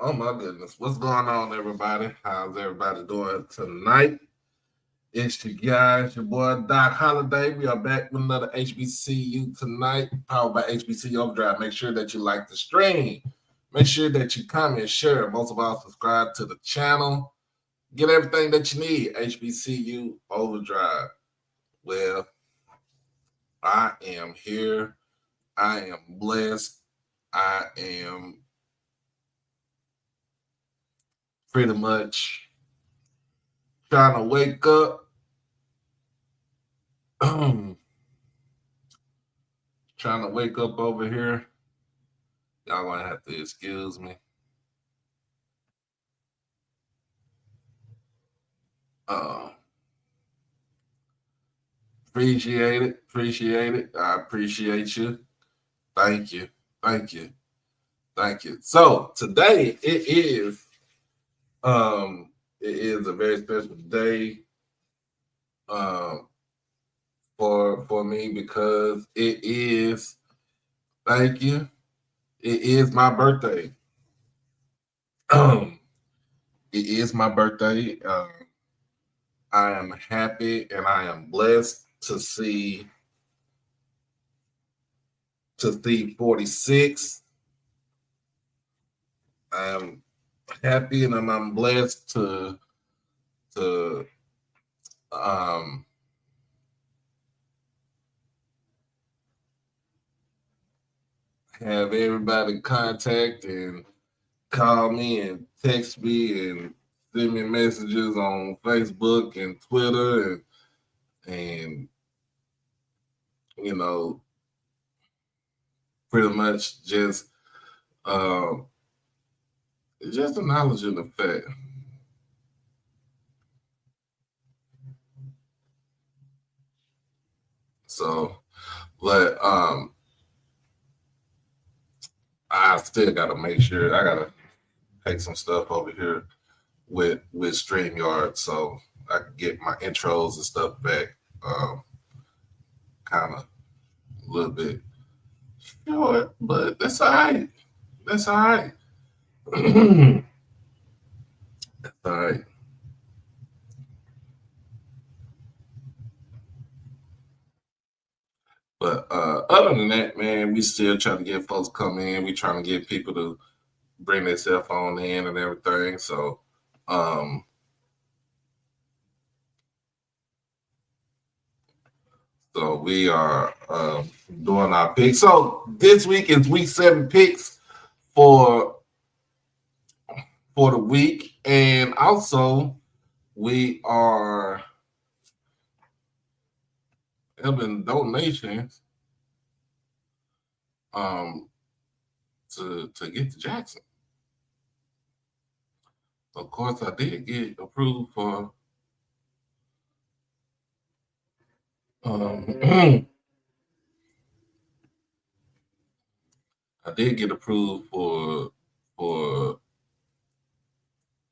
Oh my goodness. What's going on, everybody? How's everybody doing tonight? It's your guys, your boy Doc Holiday. We are back with another HBCU tonight, powered by HBCU Overdrive. Make sure that you like the stream. Make sure that you comment, share. Most of all, subscribe to the channel. Get everything that you need. HBCU Overdrive. Well, I am here. I am blessed. I am pretty much trying to wake up. Trying to wake up over here. Y'all gonna have to excuse me. Uh, appreciate it. Appreciate it. I appreciate you. Thank you. Thank you. Thank you. So today it is a very special day um for me because it is, thank you. It is my birthday. It is my birthday. I am happy and I am blessed to see 46. I'm happy and I'm blessed to um have everybody contact and call me and text me and send me messages on Facebook and Twitter and you know pretty much um just acknowledging the fact. So but I still gotta make sure I gotta take some stuff over here with StreamYard so I can get my intros and stuff back kind of a little bit short, but that's all right. That's all right. That's all right. But other than that, man, we still trying to get folks come in. We trying to get people to bring their cell phone in and everything. Um, so we are doing our picks. So this week is week 7 picks for the week, and also we are having donations um to get to Jackson. Of course, I did get approved for I did get approved for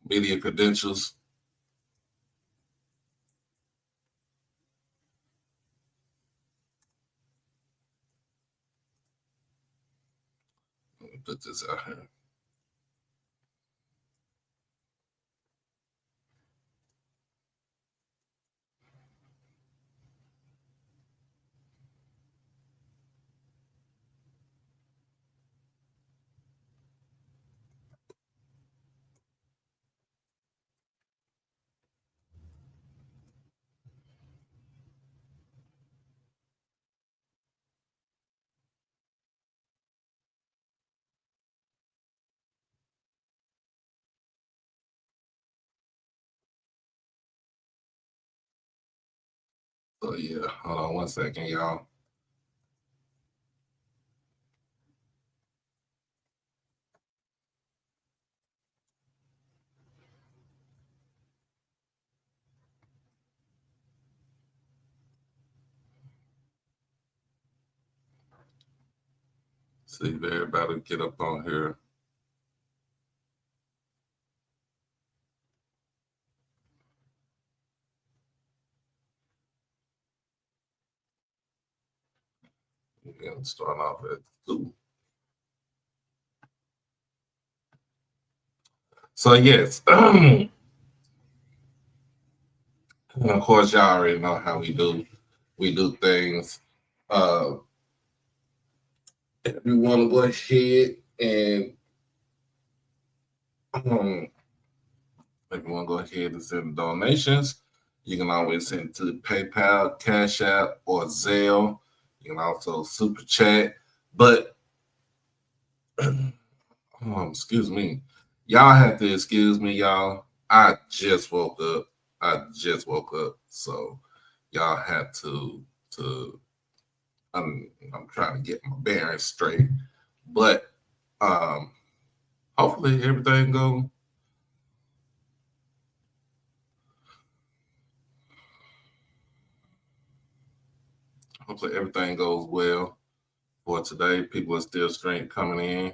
media credentials. Let me put this out here. So yeah, hold on one second, y'all. See if everybody get up on here. We're start off at 2. So yes, and of course y'all already know how we do. We do things. Uh, if you want to go ahead and um, if you want to go ahead and send donations, you can always send to PayPal, Cash App, or Zelle. You can also super chat. But excuse me, y'all have to excuse me, y'all. I just woke up. So y'all have to. I'm trying to get my bearings straight, but um, hopefully everything go. Hopefully everything goes well for today. People are still straight coming in.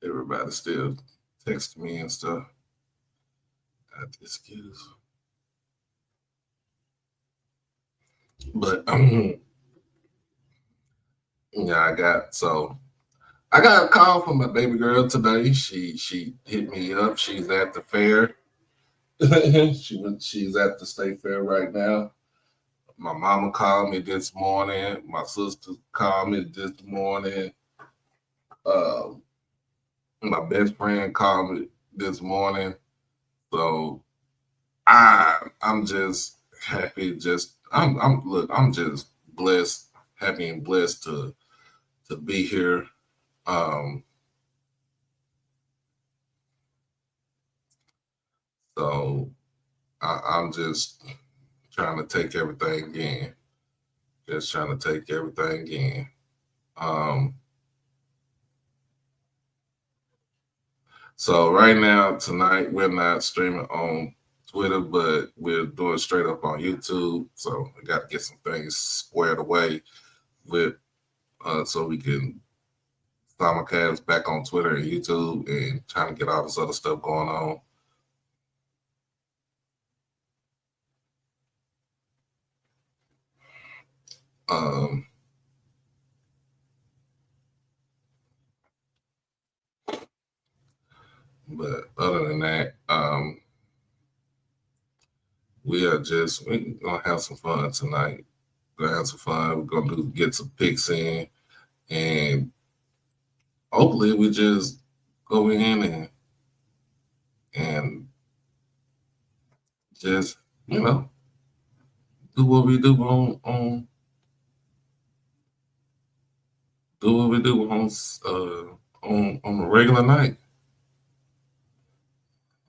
Everybody still texting me and stuff. Excuse. But yeah, I got a call from my baby girl today. She hit me up. She's at the fair. She's at the state fair right now. My mama called me this morning. My sister called me this morning. Um, my best friend called me this morning. So I'm just happy. I'm just blessed, happy and blessed to be here. Um, so I'm just trying to take everything in. Just trying to take everything in. Um, so right now, tonight, we're not streaming on Twitter, but we're doing straight up on YouTube. So we got to get some things squared away with so we can simulcast back on Twitter and YouTube and trying to get all this other stuff going on. Um, but other than that, we're gonna have some fun tonight. We're gonna have some fun. We're gonna get some picks in, and hopefully we just go in and just do what we do do what we do on a regular night.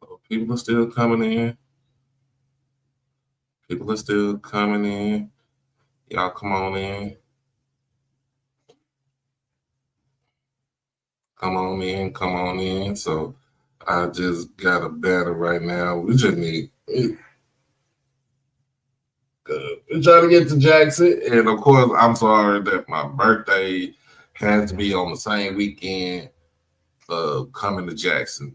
So people are still coming in. People are still coming in. Y'all come on in. Come on in. Come on in. So I just got a banner right now. We just need. We're trying to get to Jackson, and of course, I'm sorry that my birthday has to be on the same weekend of coming to Jackson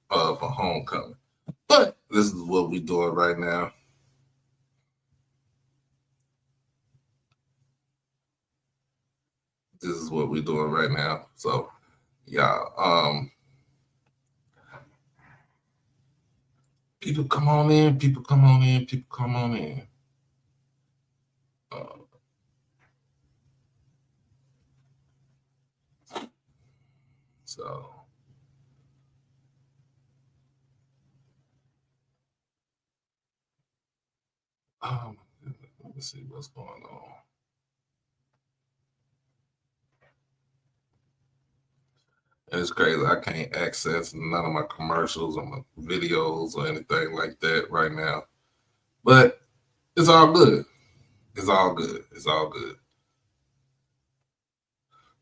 for homecoming. But this is what we're doing right now. This is what we're doing right now. So, yeah, people come on in. People come on in. People come on in. Uh, so, um, let me see what's going on. And it's crazy. I can't access none of my commercials or my videos or anything like that right now. But it's all good. It's all good. It's all good.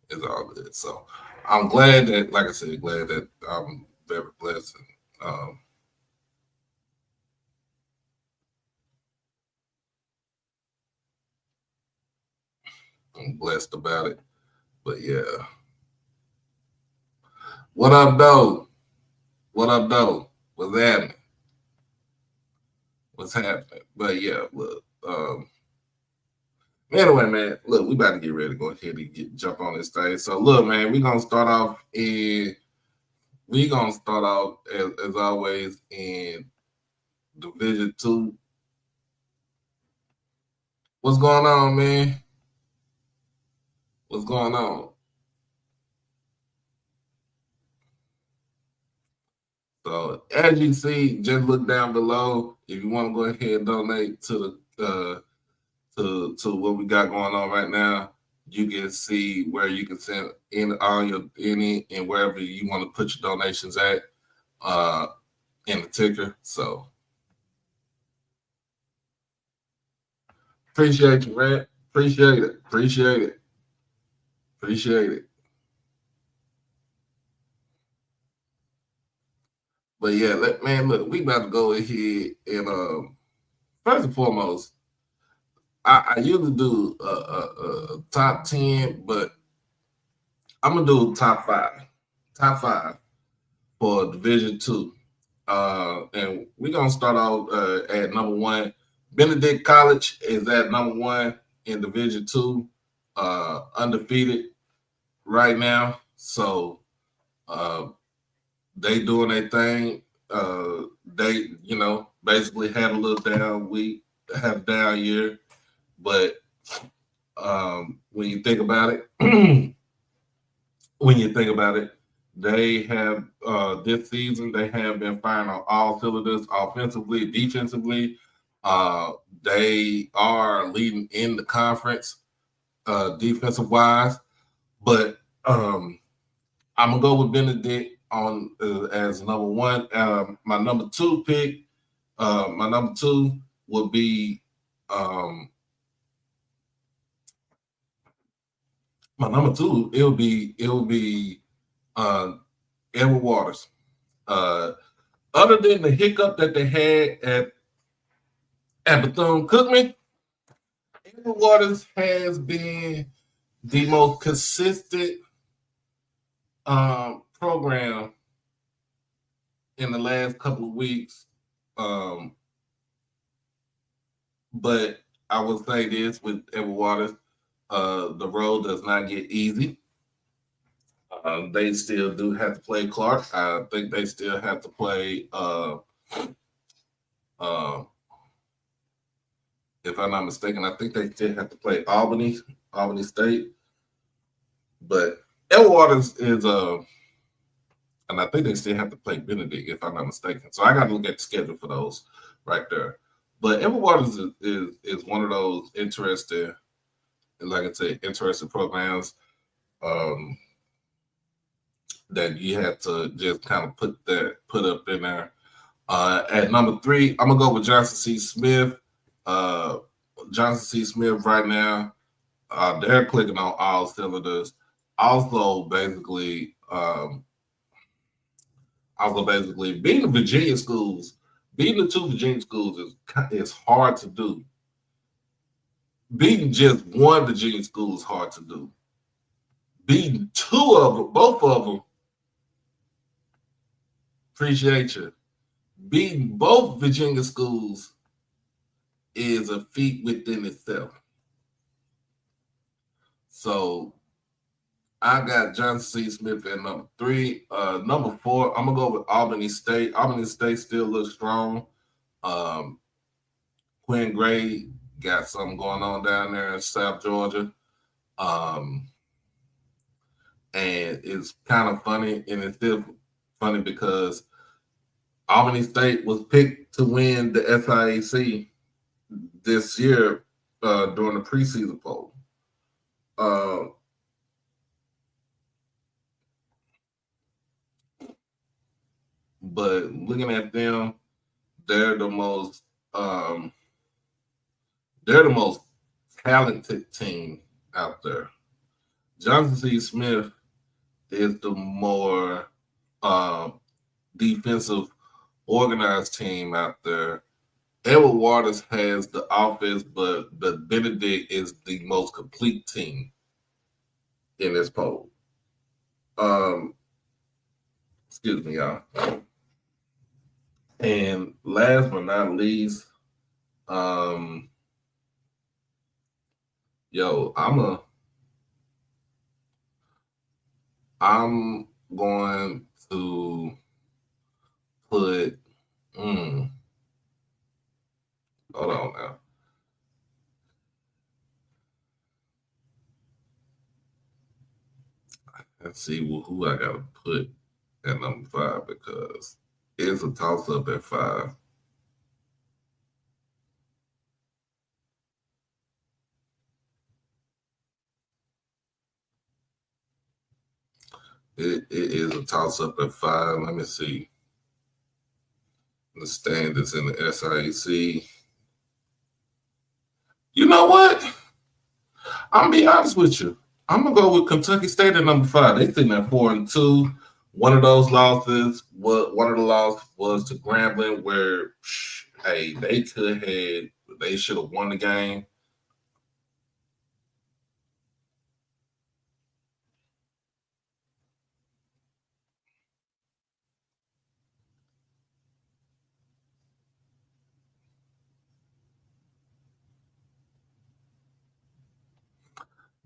It's all good. So I'm glad that, like I said, glad that I'm very blessed and I'm blessed about it. But yeah. What up, though? What up, though? What's happening? what's happening. But yeah, look. Anyway, man, look, we about to get ready to go ahead and jump on this thing. So look, man, we're gonna start off as always in Division 2. What's going on, man? What's going on? So as you see, just look down below. If you want to go ahead and donate to the to what we got going on right now, you can see where you can send in all your any and wherever you want to put your donations at in the ticker. So appreciate you, man. Appreciate it. Appreciate it. Appreciate it. But yeah, man, look, we about to go ahead and first and foremost, I usually do a top 10, but I'm gonna do top five for Division 2. And we're gonna start out at number 1. Benedict College is at number 1 in Division 2, undefeated right now. So they doing their thing. They, basically had a little down week, had a down year, but when you think about it, they have this season they have been firing on all cylinders, offensively, defensively. They are leading in the conference defensive wise, but I'm gonna go with Benedict on as number 1. My number 2 pick, my number 2 would be my number 2. It'll be Edward Waters. Other than the hiccup that they had at Bethune-Cookman, Edward Waters has been the most consistent program in the last couple of weeks. But I will say this with Edward Waters, the road does not get easy. They still do have to play Clark. I think they still have to play if I'm not mistaken, I think they still have to play Albany State. But Edward Waters is and I think they still have to play Benedict, if I'm not mistaken. So I got to look at the schedule for those right there. But Edward Waters is one of those interesting, like I said, interesting programs that you have to just kind of put up in there. At number 3, I'm gonna go with Johnson C. Smith. Johnson C. Smith right now, they're clicking on all cylinders. Also, basically, beating the Virginia schools, beating the 2 Virginia schools is hard to do. Beating just 1 Virginia school is hard to do. Beating 2 of them, both of them, appreciate you. Beating both Virginia schools is a feat within itself. So I got Johnson C. Smith at number 3. Number 4, I'm gonna go with Albany State. Albany State still looks strong. Quinn Gray got something going on down there in South Georgia. And it's kind of funny, and it's still funny because Albany State was picked to win the SIAC this year during the preseason poll. But looking at them, they're the most talented team out there. Johnson C. Smith is the more defensive, organized team out there. Edward Waters has the offense, but Benedict is the most complete team in this poll. Excuse me, y'all. And last but not least, Um, yo, I'm going to put. Mm, hold on now. Let's see who I gotta put at number 5 because it's a toss up at 5. It is a toss up at 5. Let me see. The standards in the SIAC. You know what? I'm gonna be honest with you. I'm gonna go with Kentucky State at number 5. They sitting at 4-2. One of those losses, one of the losses was to Grambling, where hey, they should have won the game.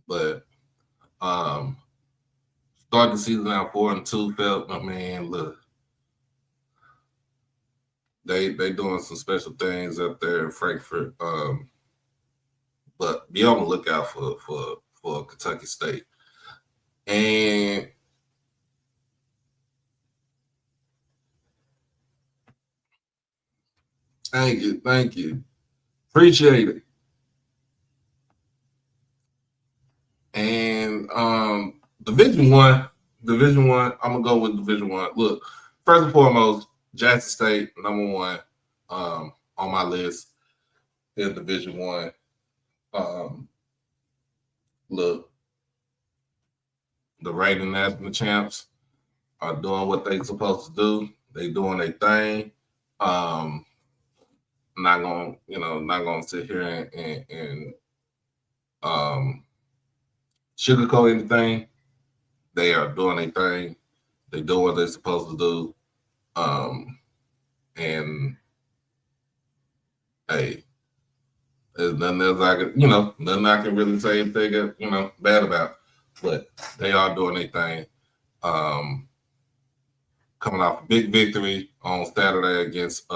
But starting the season out 4-2, felt, I mean, look, they doing some special things up there in Frankfurt. But be on the lookout for Kentucky State. And thank you, appreciate it. And Division One. I'm gonna go with Division One. Look, first and foremost, Jackson State number one on my list is Division One. Look, the reigning national champs are doing what they supposed to do. They doing their thing. Um, not gonna sit here and sugarcoat anything. They are doing their thing. They do what they're supposed to do. And hey, there's nothing else nothing I can really say anything, bad about. But they are doing their thing. Coming off a big victory on Saturday against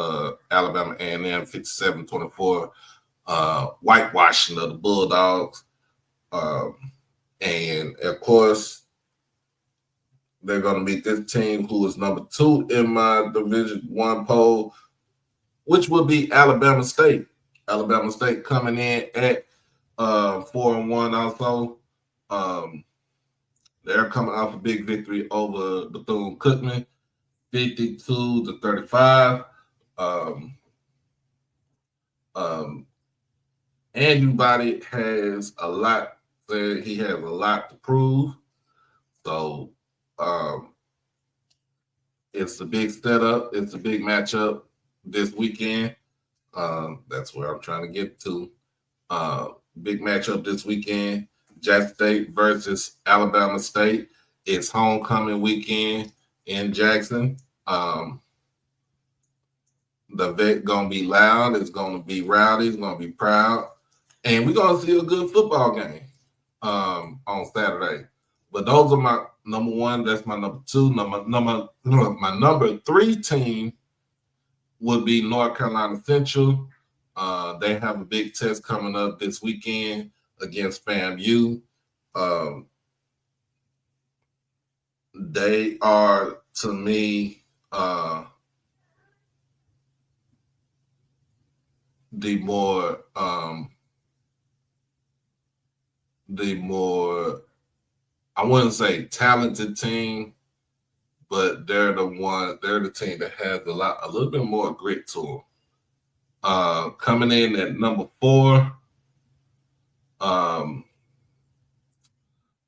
Alabama A&M, 57-24, whitewashing of the Bulldogs. And of course, they're going to meet this team who is number 2 in my Division One poll, which would be Alabama State. Alabama State coming in at 4-1 also. They're coming off a big victory over Bethune-Cookman, 52-35. Everybody has a lot. He has a lot to prove. So it's a big setup. It's a big matchup this weekend. That's where I'm trying to get to. Big matchup this weekend. Jackson State versus Alabama State. It's homecoming weekend in Jackson. The vet gonna be loud. It's gonna be rowdy. It's gonna be proud, and we're gonna see a good football game on Saturday. But those are my number 1. That's my number 2. My number 3 team would be North Carolina Central. They have a big test coming up this weekend against FAMU. They are, to me, the more I wouldn't say talented team, but they're the team that has a little bit more grit to them. Coming in at number 4.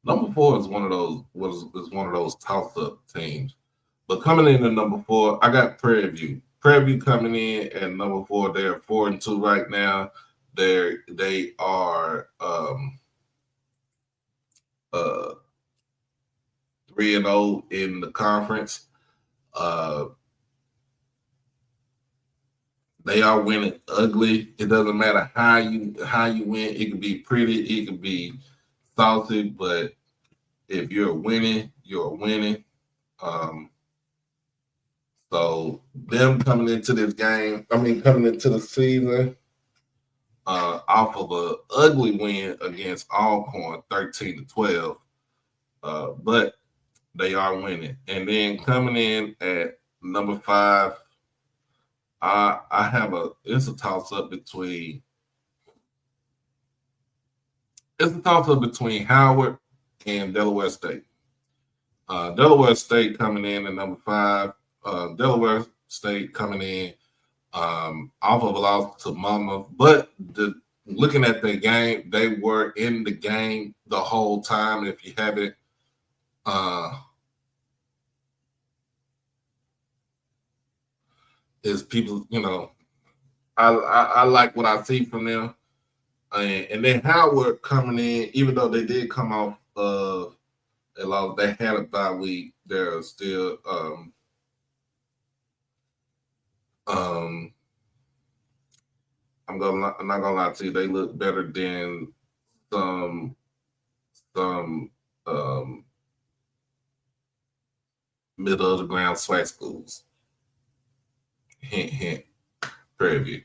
Number 4 is one of those toss-up teams. But coming in at number 4, I got Prairie View. Prairie View coming in at number 4. They're 4-2 right now. They are 3-0 in the conference. They are winning ugly. It doesn't matter how you win. It could be pretty, it could be saucy, but if you're winning, you're winning. Um, so them coming into this game, coming into the season, off of a ugly win against Alcorn, 13-12. But they are winning. And then coming in at number 5, I have it's a toss up between Howard and Delaware State. Delaware State coming in at number 5. Delaware State coming in off of a loss to Mama, but looking at the game, they were in the game the whole time. If you haven't, is people, I like what I see from them, and then Howard coming in, even though they did come off a loss, they had a bye week. They're still I'm not gonna lie to you, they look better than some middle of the ground swag schools. Hint, hint, Prairie View.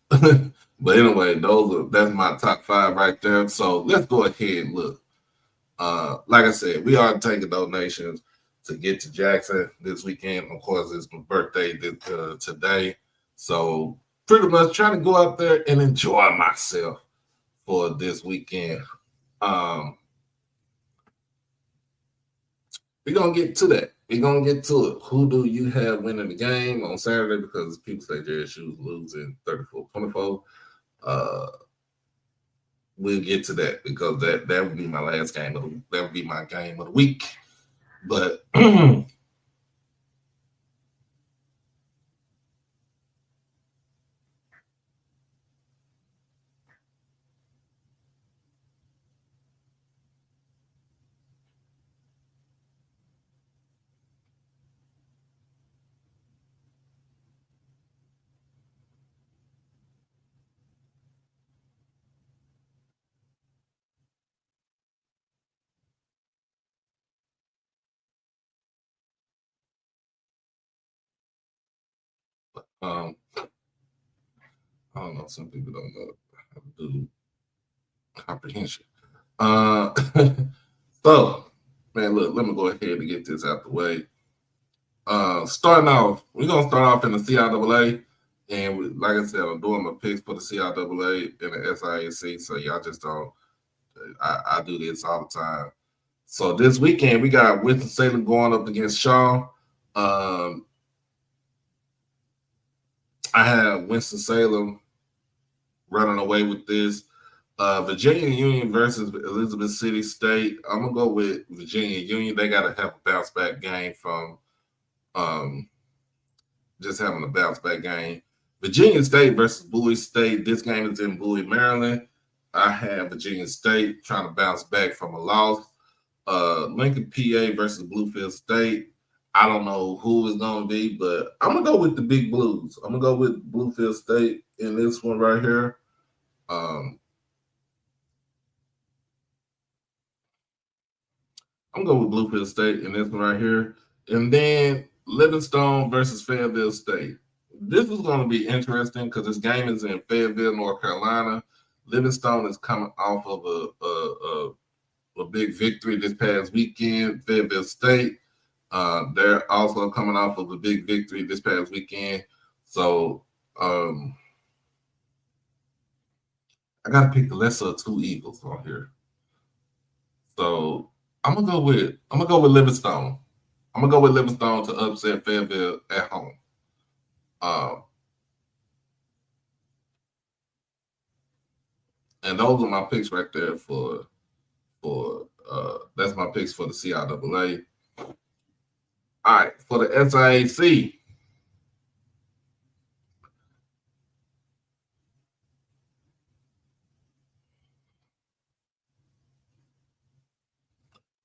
But anyway, that's my top 5 right there. So let's go ahead and look. Like I said, we are taking donations to get to Jackson this weekend. Of course, it's my birthday today. So pretty much trying to go out there and enjoy myself for this weekend. We're going to get to that. We're going to get to it. Who do you have winning the game on Saturday? Because people say JSU's losing 34-24. We'll get to that because that would be my last game. That would be my game of the week. But I don't know. Some people don't know how to do comprehension. So, man, look, let me go ahead and get this out the way. Starting off, we're gonna start off in the CIAA, and like I said, I'm doing my picks for the CIAA and the SIAC. So y'all just don't. I do this all the time. So this weekend we got Winston-Salem going up against Shaw. I have Winston-Salem running away with this. Virginia Union versus Elizabeth City State. I'm gonna go with Virginia Union. They gotta have a bounce back game from just having a bounce back game. Virginia State versus Bowie State. This game is in Bowie, Maryland. I have Virginia State trying to bounce back from a loss. Lincoln, PA versus Bluefield State. I don't know who it's going to be, but I'm going to go with the Big Blues. I'm going to go with Bluefield State in this one right here. I'm going to go with Bluefield State in this one right here. And then Livingstone versus Fayetteville State. This is going to be interesting because this game is in Fayetteville, North Carolina. Livingstone is coming off of a big victory this past weekend. Fayetteville State, they're also coming off of a big victory this past weekend. So I got to pick the lesser of two evils on here. So I'm gonna go with Livingstone. I'm gonna go with Livingstone to upset Fayetteville at home. And those are my picks right there for that's my picks for the CIAA. All right, for the SIAC.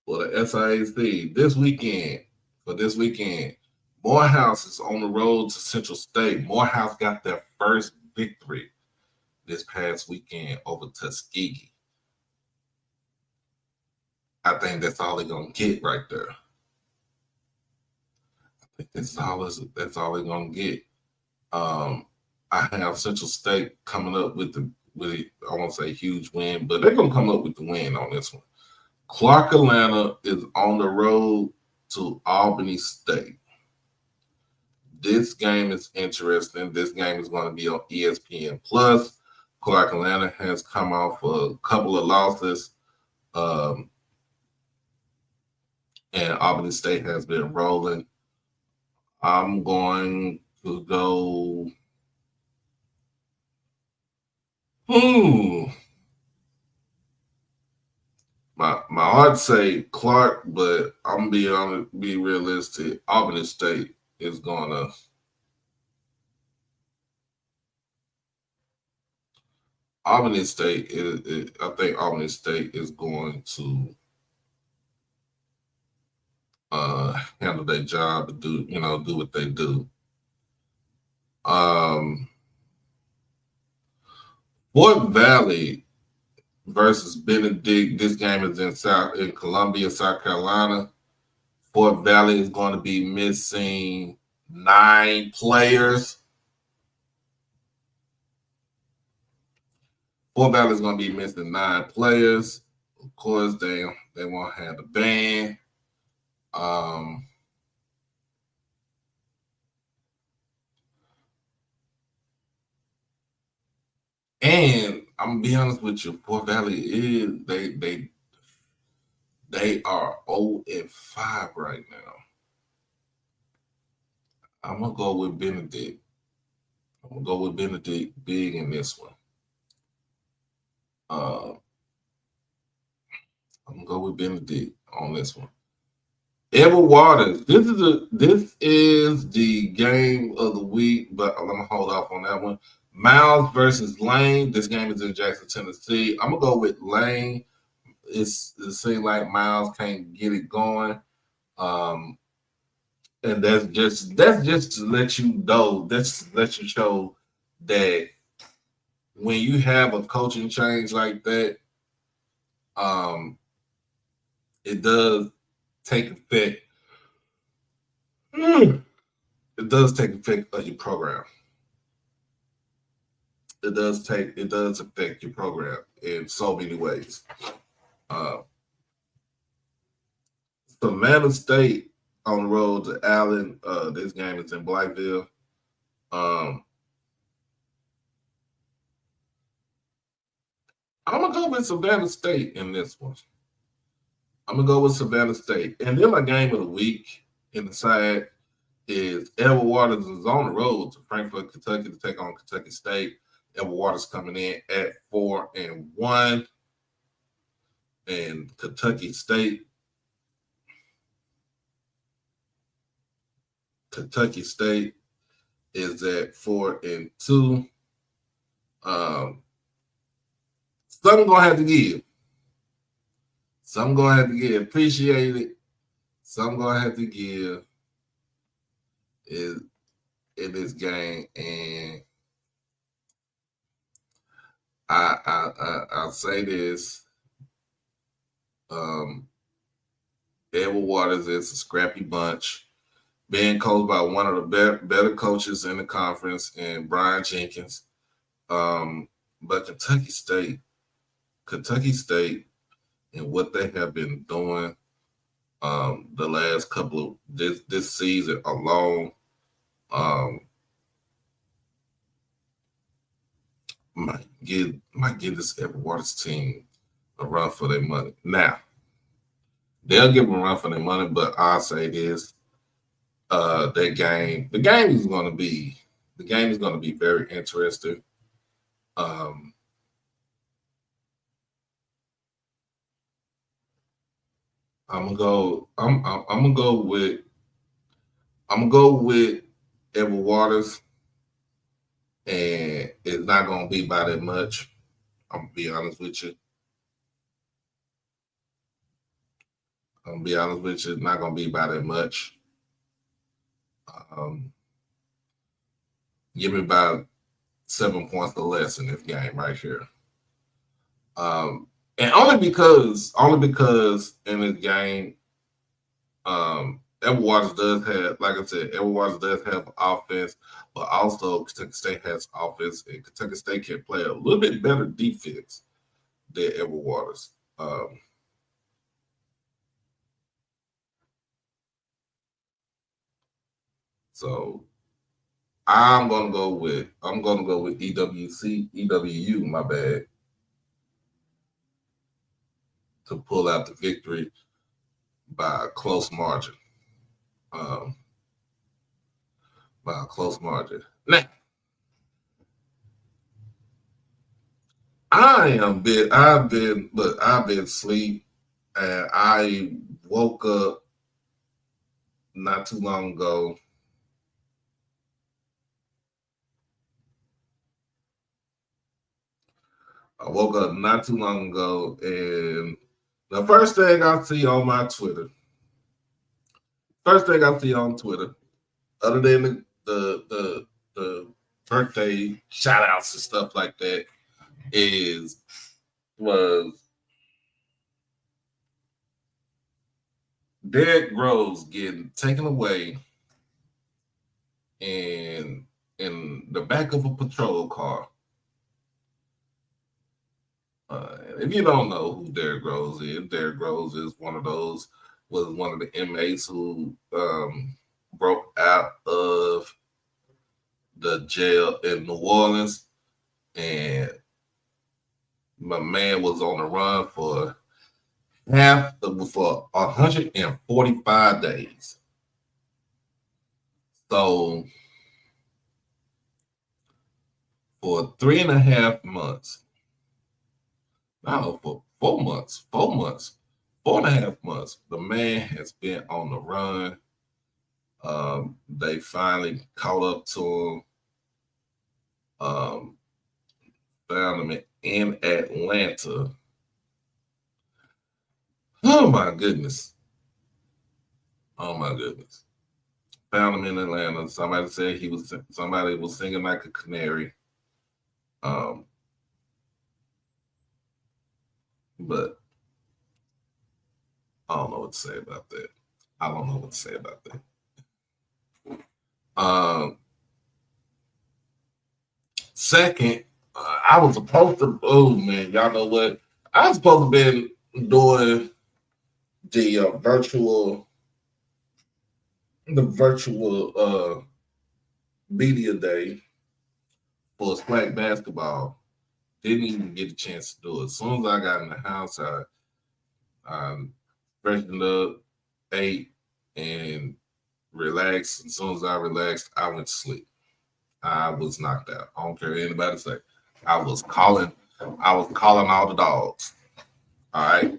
For the SIAC this weekend, Morehouse is on the road to Central State. Morehouse got their first victory this past weekend over Tuskegee. I think that's all they're gonna get right there. I think that's all they're gonna get. I have Central State coming up with I won't say huge win, but they're gonna come up with the win on this one. Clark Atlanta is on the road to Albany State. This game is interesting. This game is going to be on ESPN Plus. Clark Atlanta has come off a couple of losses, and Albany State has been rolling. I'm going to go. My heart say Clark, but I'm gonna be realistic. Albany State is gonna. Albany State I think Albany State is going to handle their job and do what they do. Fort Valley versus Benedict. This game is in Columbia, South Carolina. Fort Valley is going to be missing 9 players. Fort Valley is going to be missing 9 players. Of course, they won't have the band. And I'm gonna be honest with you, Fort Valley is they are 0-5 right now. I'm gonna go with Benedict. I'm gonna go with Benedict big in this one. I'm gonna go with Benedict on this one. Edward Waters. This is the game of the week, but I'm gonna hold off on that one. Miles versus Lane. This game is in Jackson, Tennessee. I'm gonna go with Lane. It seems like Miles can't get it going, and that's just to let you know. That's to let you show that when you have a coaching change like that, it does take effect. It does take effect of your program. It does affect your program in so many ways. Savannah State on the road to Allen. This game is in Blackville. I'm gonna go with Savannah State in this one. I'm gonna go with Savannah State, and then my game of the week in the side is Edward Waters is on the road to Frankfort, Kentucky to take on Kentucky State. Edward Waters coming in at 4-1, and Kentucky State is at 4-2. Something gonna have to give. Something gonna have to give. Appreciate it. Something gonna have to give is in this game, and I'll say this. Edward Waters is a scrappy bunch, being coached by one of the better coaches in the conference, and Brian Jenkins. But Kentucky State, and what they have been doing the last couple of this season alone, might give this Edward Waters team a run for their money. Now, they'll give them a run for their money, but I'll say this: the game is going to be very interesting. I'm gonna go with Edward Waters, and it's not gonna be by that much. I'm gonna be honest with you. It's not gonna be by that much. Um, Give me about 7 points or less in this game right here. And only because in this game, Edward Waters does have, like I said, Edward Waters does have offense, but also Kentucky State has offense, and Kentucky State can play a little bit better defense than Edward Waters. So I'm gonna go with EWU, my bad, to pull out the victory by a close margin. Um, by a close margin. Now, I've been asleep, and I woke up not too long ago. I woke up not too long ago, and the first thing I see on my Twitter, other than the birthday shout outs and stuff like that, was Derrick Rose getting taken away in the back of a patrol car. If you don't know who Derrick Rose is was one of the inmates who broke out of the jail in New Orleans, and my man was on the run for 145 days. So for 3.5 months, no, for 4 months, 4.5 months, the man has been on the run. They finally caught up to him. Found him in Atlanta. Oh my goodness. Found him in Atlanta. Somebody said somebody was singing like a canary. But I don't know what to say about that. Second, I was supposed to. Oh man, y'all know what? I was supposed to been doing the virtual media day for SWAC basketball. Didn't even get a chance to do it. As soon as I got in the house, I freshened up, ate, and relaxed. As soon as I relaxed, I went to sleep. I was knocked out. I don't care what anybody say. I was calling all the dogs. All right.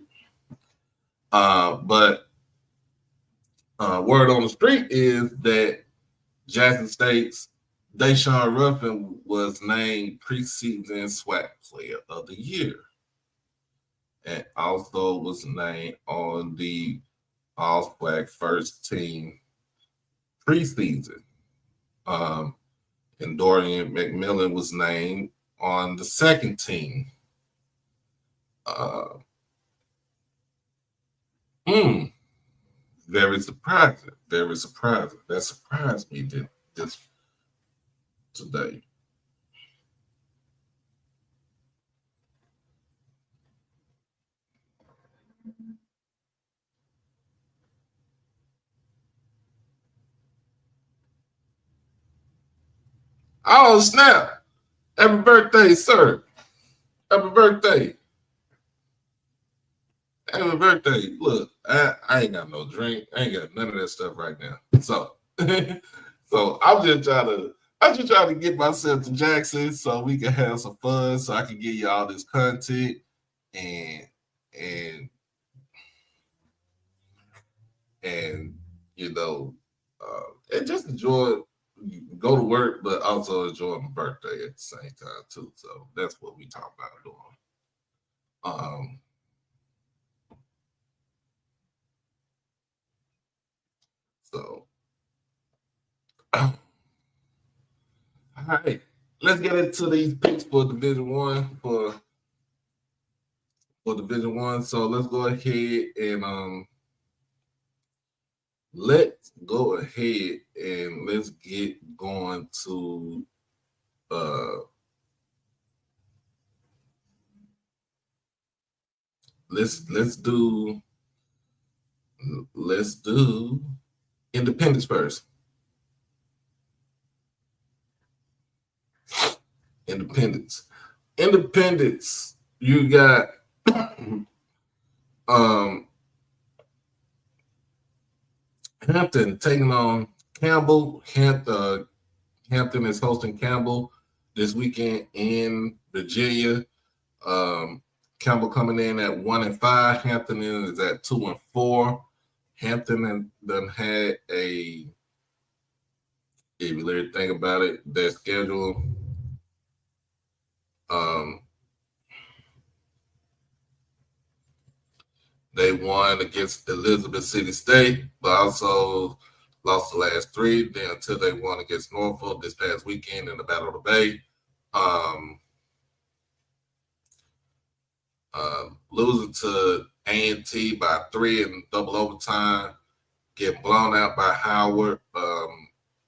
But word on the street is that Jackson State's Deshaun Ruffin was named preseason SWAC Player of the Year, and also was named on the All SWAC first team preseason. And Dorian McMillan was named on the second team. Very surprising. Very surprising. That surprised me this today. Oh snap! Happy birthday, sir! Happy birthday! Happy birthday! Look, I ain't got no drink. I ain't got none of that stuff right now. So, so I'm just trying to get myself to Jackson so we can have some fun, so I can give you all this content and and and you know, and just enjoy, go to work, but also enjoy my birthday at the same time too. So that's what we talk about doing. Um, so All right, let's get into these picks for Division One for Division One. So let's go ahead and let's go ahead and let's get going to let's do Independence first. Independence. You got Hampton taking on Campbell. Hampton is hosting Campbell this weekend in Virginia. Campbell coming in at 1-5. Hampton is at 2-4. Hampton done had if you really think about it, their schedule. They won against Elizabeth City State, but also lost the last three. Then until they won against Norfolk this past weekend in the Battle of the Bay. Losing to A&T by 3 in double overtime, get blown out by Howard.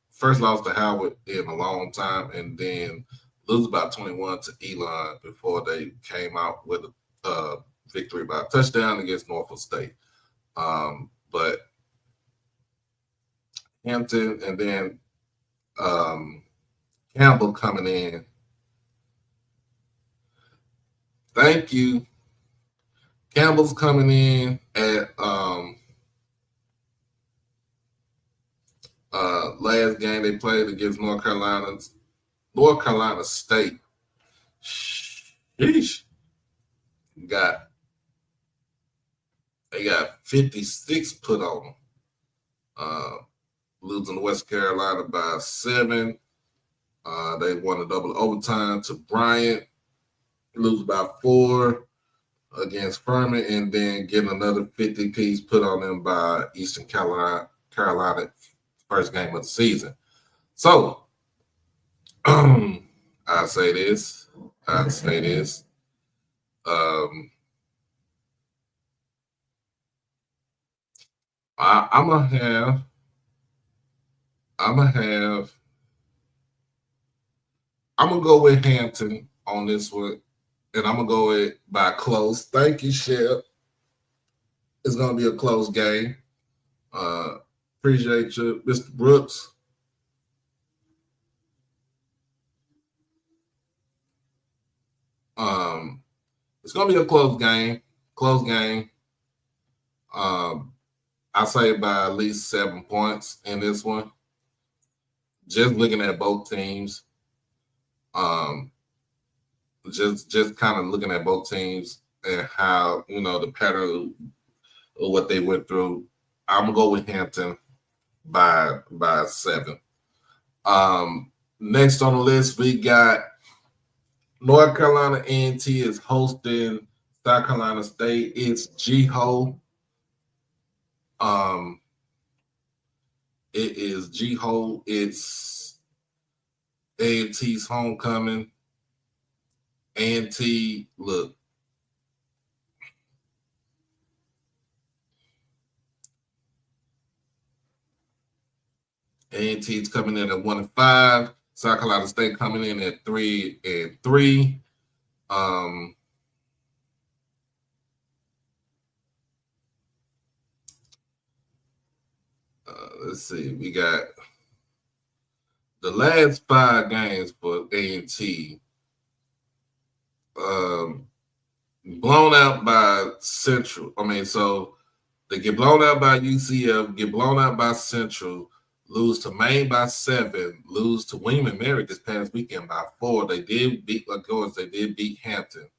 First loss to Howard in a long time, and then lose by 21 to Elon before they came out with a victory by a touchdown against Norfolk State. But Hampton and then Campbell coming in. Thank you. Campbell's coming in at last game they played against North Carolina State. Sheesh. They got 56 put on them. Losing to West Carolina by 7. They won a double overtime to Bryant. Lose by 4 against Furman, and then getting another 50 piece put on them by Eastern Carolina first game of the season. So I say this. I'm gonna go with Hampton on this one, and I'm gonna go with by close. Thank you, Shep. It's gonna be a close game. Appreciate you, Mr. Brooks. It's gonna be a close game. I say by at least 7 points in this one. Just looking at both teams, just kind of looking at both teams and how the pattern of what they went through. I'm gonna go with Hampton by 7. Next on the list, we got North Carolina A&T is hosting South Carolina State. It's G-Ho. It is G-Ho. It's A&T's homecoming. A&T, look. A&T's coming in at 1-5. South Carolina State coming in at 3-3. Let's see. We got the last 5 games for A&T. Blown out by Central. So they get blown out by UCF, get blown out by Central, lose to Maine by 7, lose to William and Mary this past weekend by 4. They did beat Hampton.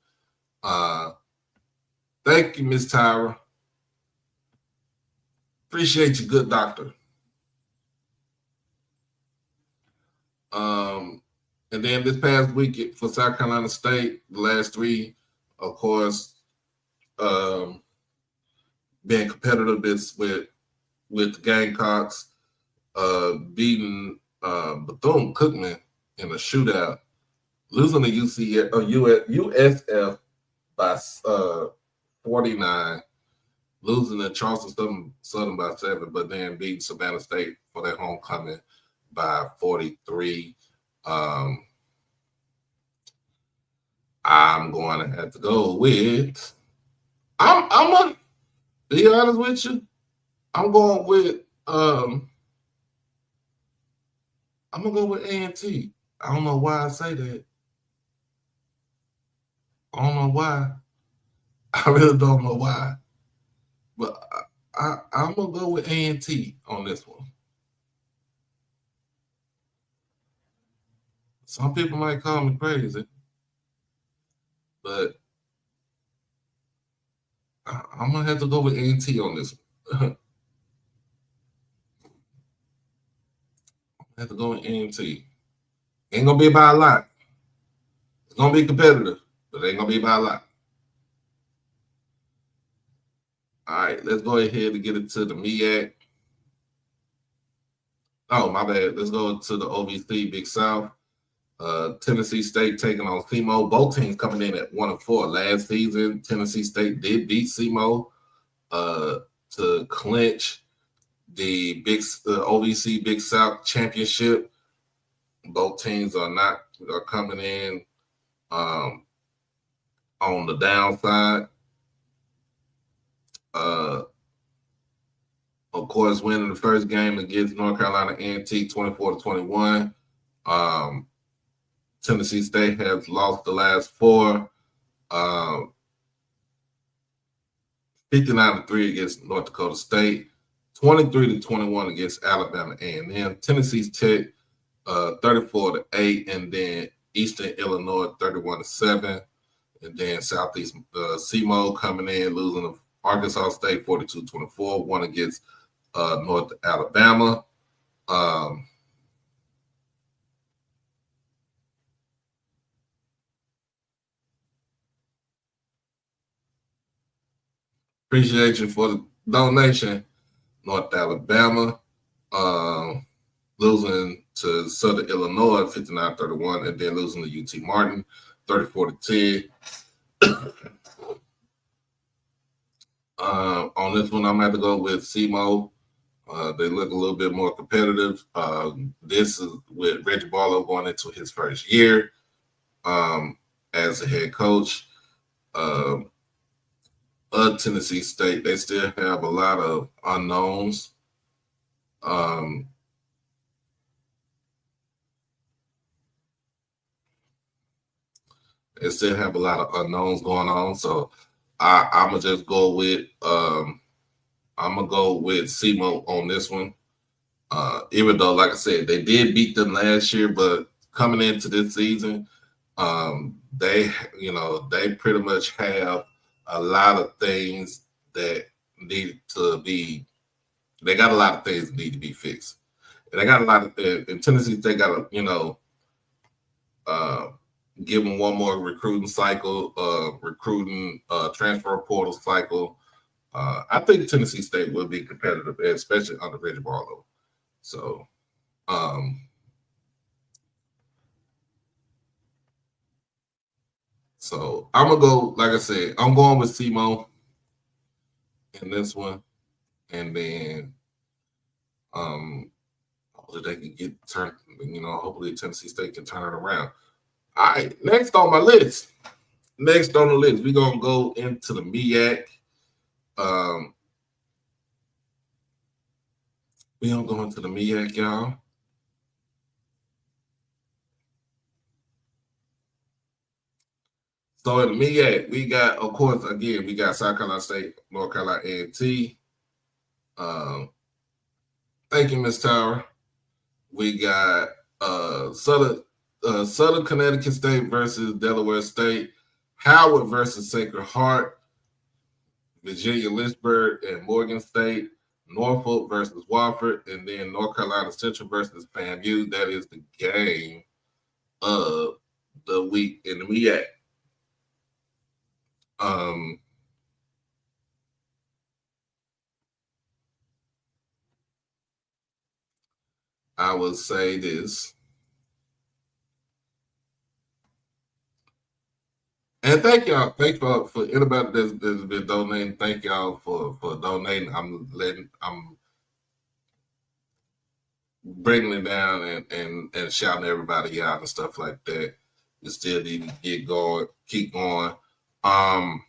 Thank you, Miss Tyra. Appreciate you, good doctor. And then this past week for South Carolina State, the last 3, of course, being competitive with the Gamecocks, beating Bethune-Cookman in a shootout, losing to USF by 49, losing to Charleston Southern by 7, but then beating Savannah State for their homecoming by 43. I'm going to have to go with. I'm gonna be honest with you. I'm going with. I'm gonna go with A&T. I don't know why I say that. I don't know why. I really don't know why. But I'm gonna go with A&T on this one. Some people might call me crazy, but I'm gonna have to go with A&T on this one. I have to go with A&T. Ain't gonna be by a lot. It's gonna be competitive, but it ain't gonna be by a lot. All right, let's go ahead and get into the MEAC. Oh, my bad. Let's go to the OVC Big South. Tennessee State taking on SEMO. Both teams coming in at 1-4. Last season, Tennessee State did beat SEMO to clinch the OVC Big South championship. Both teams are coming in on the downside. Of course, winning the first game against North Carolina A&T 24-21. Tennessee State has lost the last 4. 59-3 against North Dakota State, 23-21 against Alabama A&M. Tennessee Tech 34-8, and then Eastern Illinois 31-7, and then Southeast SEMO coming in losing to Arkansas State 42-24, one against North Alabama. Appreciate you for the donation, North Alabama. Losing to Southern Illinois 59-31, and then losing to UT Martin 34-10. On this one, I'm going to have to go with SEMO. They look a little bit more competitive. This is with Reggie Barlow going into his first year as a head coach of Tennessee State. They still have a lot of unknowns. They still have a lot of unknowns going on. So I'm gonna just go with SEMO on this one. Even though, like I said, they did beat them last year, but coming into this season, they pretty much have a lot of things that need to be. They got a lot of things that need to be fixed. And they got a lot of in Tennessee. They got give them one more recruiting cycle, transfer portal cycle. I think Tennessee State will be competitive, especially under Reggie Barlow. So, I'm gonna go. Like I said, I'm going with SEMO in this one, and then hopefully they can get turned. Hopefully Tennessee State can turn it around. All right, next on the list, we're gonna go into the MEAC. We don't go into the MEAC, y'all. So in the MEAC, we got, of course, again, we got South Carolina State, North Carolina A&T. Thank you, Ms. Tower. We got Southern Connecticut State versus Delaware State, Howard versus Sacred Heart, Virginia Lynchburg and Morgan State, Norfolk versus Wofford, and then North Carolina Central versus FAMU. That is the game of the week in the MEAC. I would say this. And thank y'all. Thank y'all for anybody that's been donating. Thank y'all for donating. I'm bringing it down and shouting everybody out and stuff like that. You still need to get going, keep going. Um,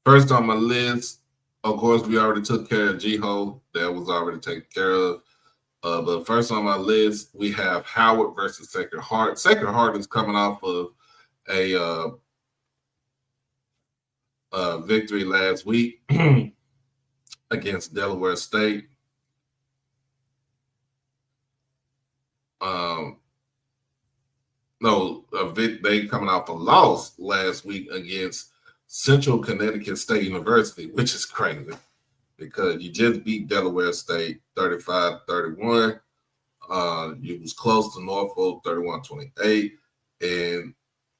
First on my list, of course, we already took care of G-Ho. That was already taken care of. But first on my list, we have Howard versus Sacred Heart. Sacred Heart is coming off of a victory last week against Delaware State. Um, no, they coming off a loss last week against Central Connecticut State University, which is crazy because you just beat Delaware State 35-31. You was close to Norfolk 31-28. And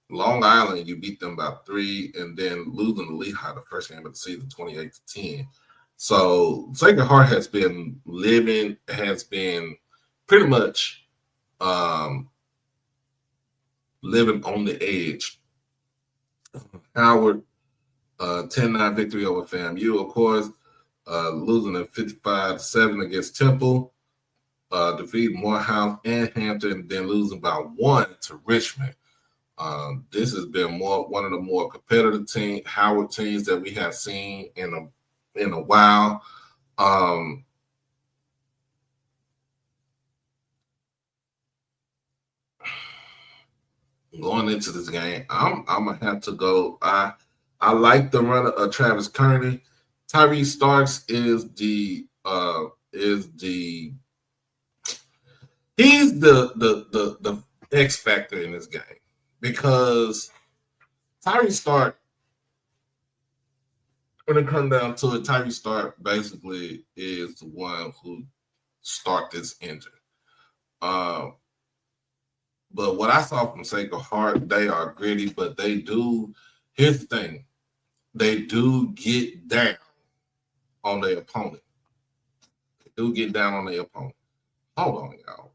Long Island, you beat them by 3, and then losing to Lehigh the first game of the season 28-10. So Sacred Heart has been pretty much living on the edge. Howard, 10-9 victory over FAMU, of course, losing at 55-7 against Temple, defeating Morehouse and Hampton, then losing by 1 to Richmond. This has been one of the more competitive Howard teams that we have seen in a while. Going into this game, I'm gonna have to go. I like the runner of Travis Kearney. Tyree Starks is the he's the X factor in this game because Tyree Stark, when it comes down to it, Tyree Stark basically is the one who start this engine. But what I saw from Sacred Heart, they are gritty, but they do. Here's the thing: they do get down on their opponent. They do get down on their opponent. Hold on, y'all.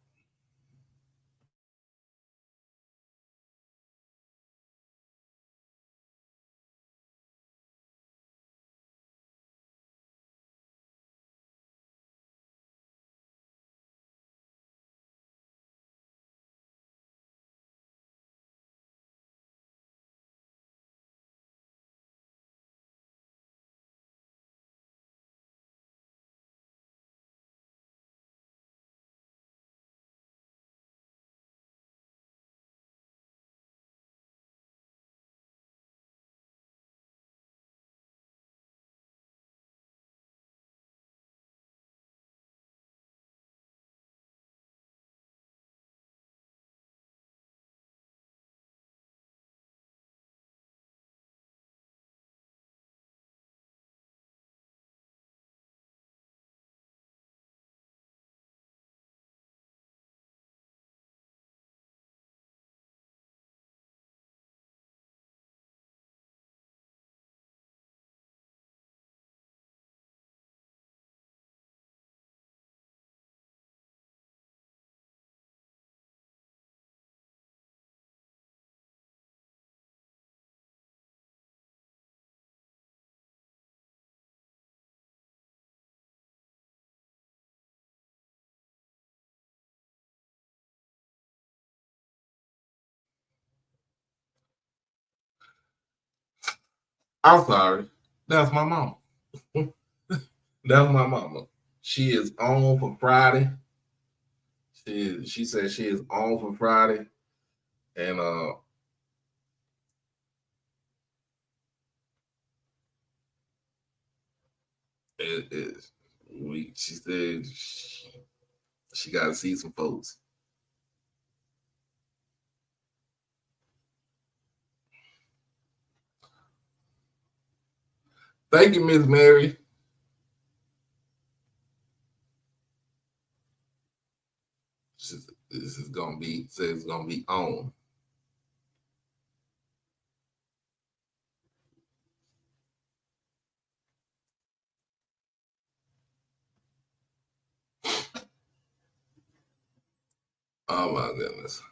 I'm sorry. That's my mama. That's my mama. She is on for Friday. She said she is on for Friday, and it is we. She said she got to see some folks. Thank you, Miss Mary. This is gonna be says it's gonna be on. Oh my goodness.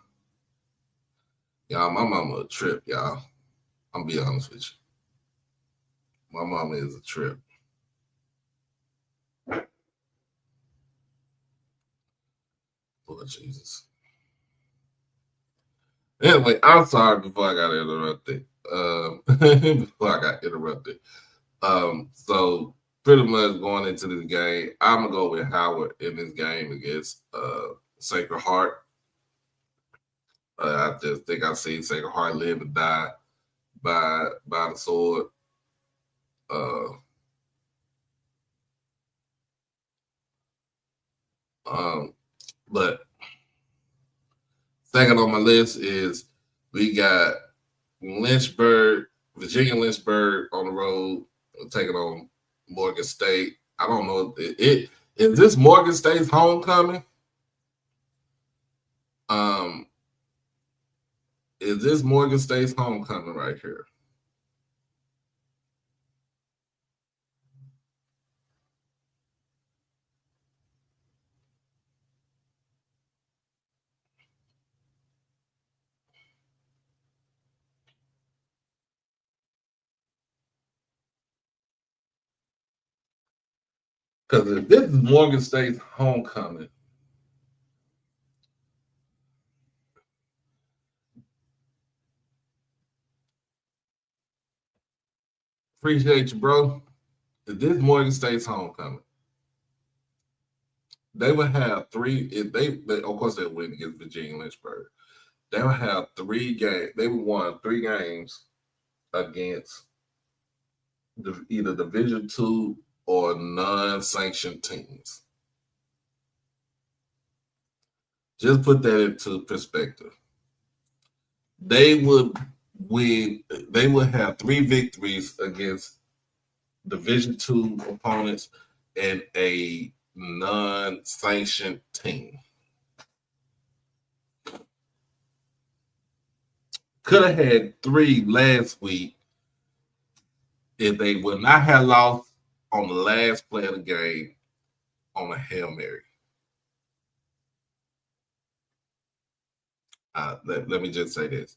Y'all, my mama a trip, y'all. I'm be honest with you. My mama is a trip. Lord Jesus. Anyway, I'm sorry before I got interrupted. Before I got interrupted. So pretty much going into this game, I'm gonna go with Howard in this game against Sacred Heart. I just think I see Sacred Heart live and die by the sword. Uh, um, but second on my list is we got Lynchburg, Virginia Lynchburg on the road, taking on Morgan State. I don't know if it is this Morgan State's homecoming. Um, is this Morgan State's homecoming right here? Because if this is Morgan State's homecoming, appreciate you, bro. If this is Morgan State's homecoming, they would have three. If they of course they win against Virginia Lynchburg. They would have 3 games. They would won 3 games against either Division II or non-sanctioned teams. Just put that into perspective. They would win. They would have 3 victories against Division II opponents and a non-sanctioned team. Could have had 3 last week if they would not have lost on the last play of the game on a Hail Mary. Let me just say this.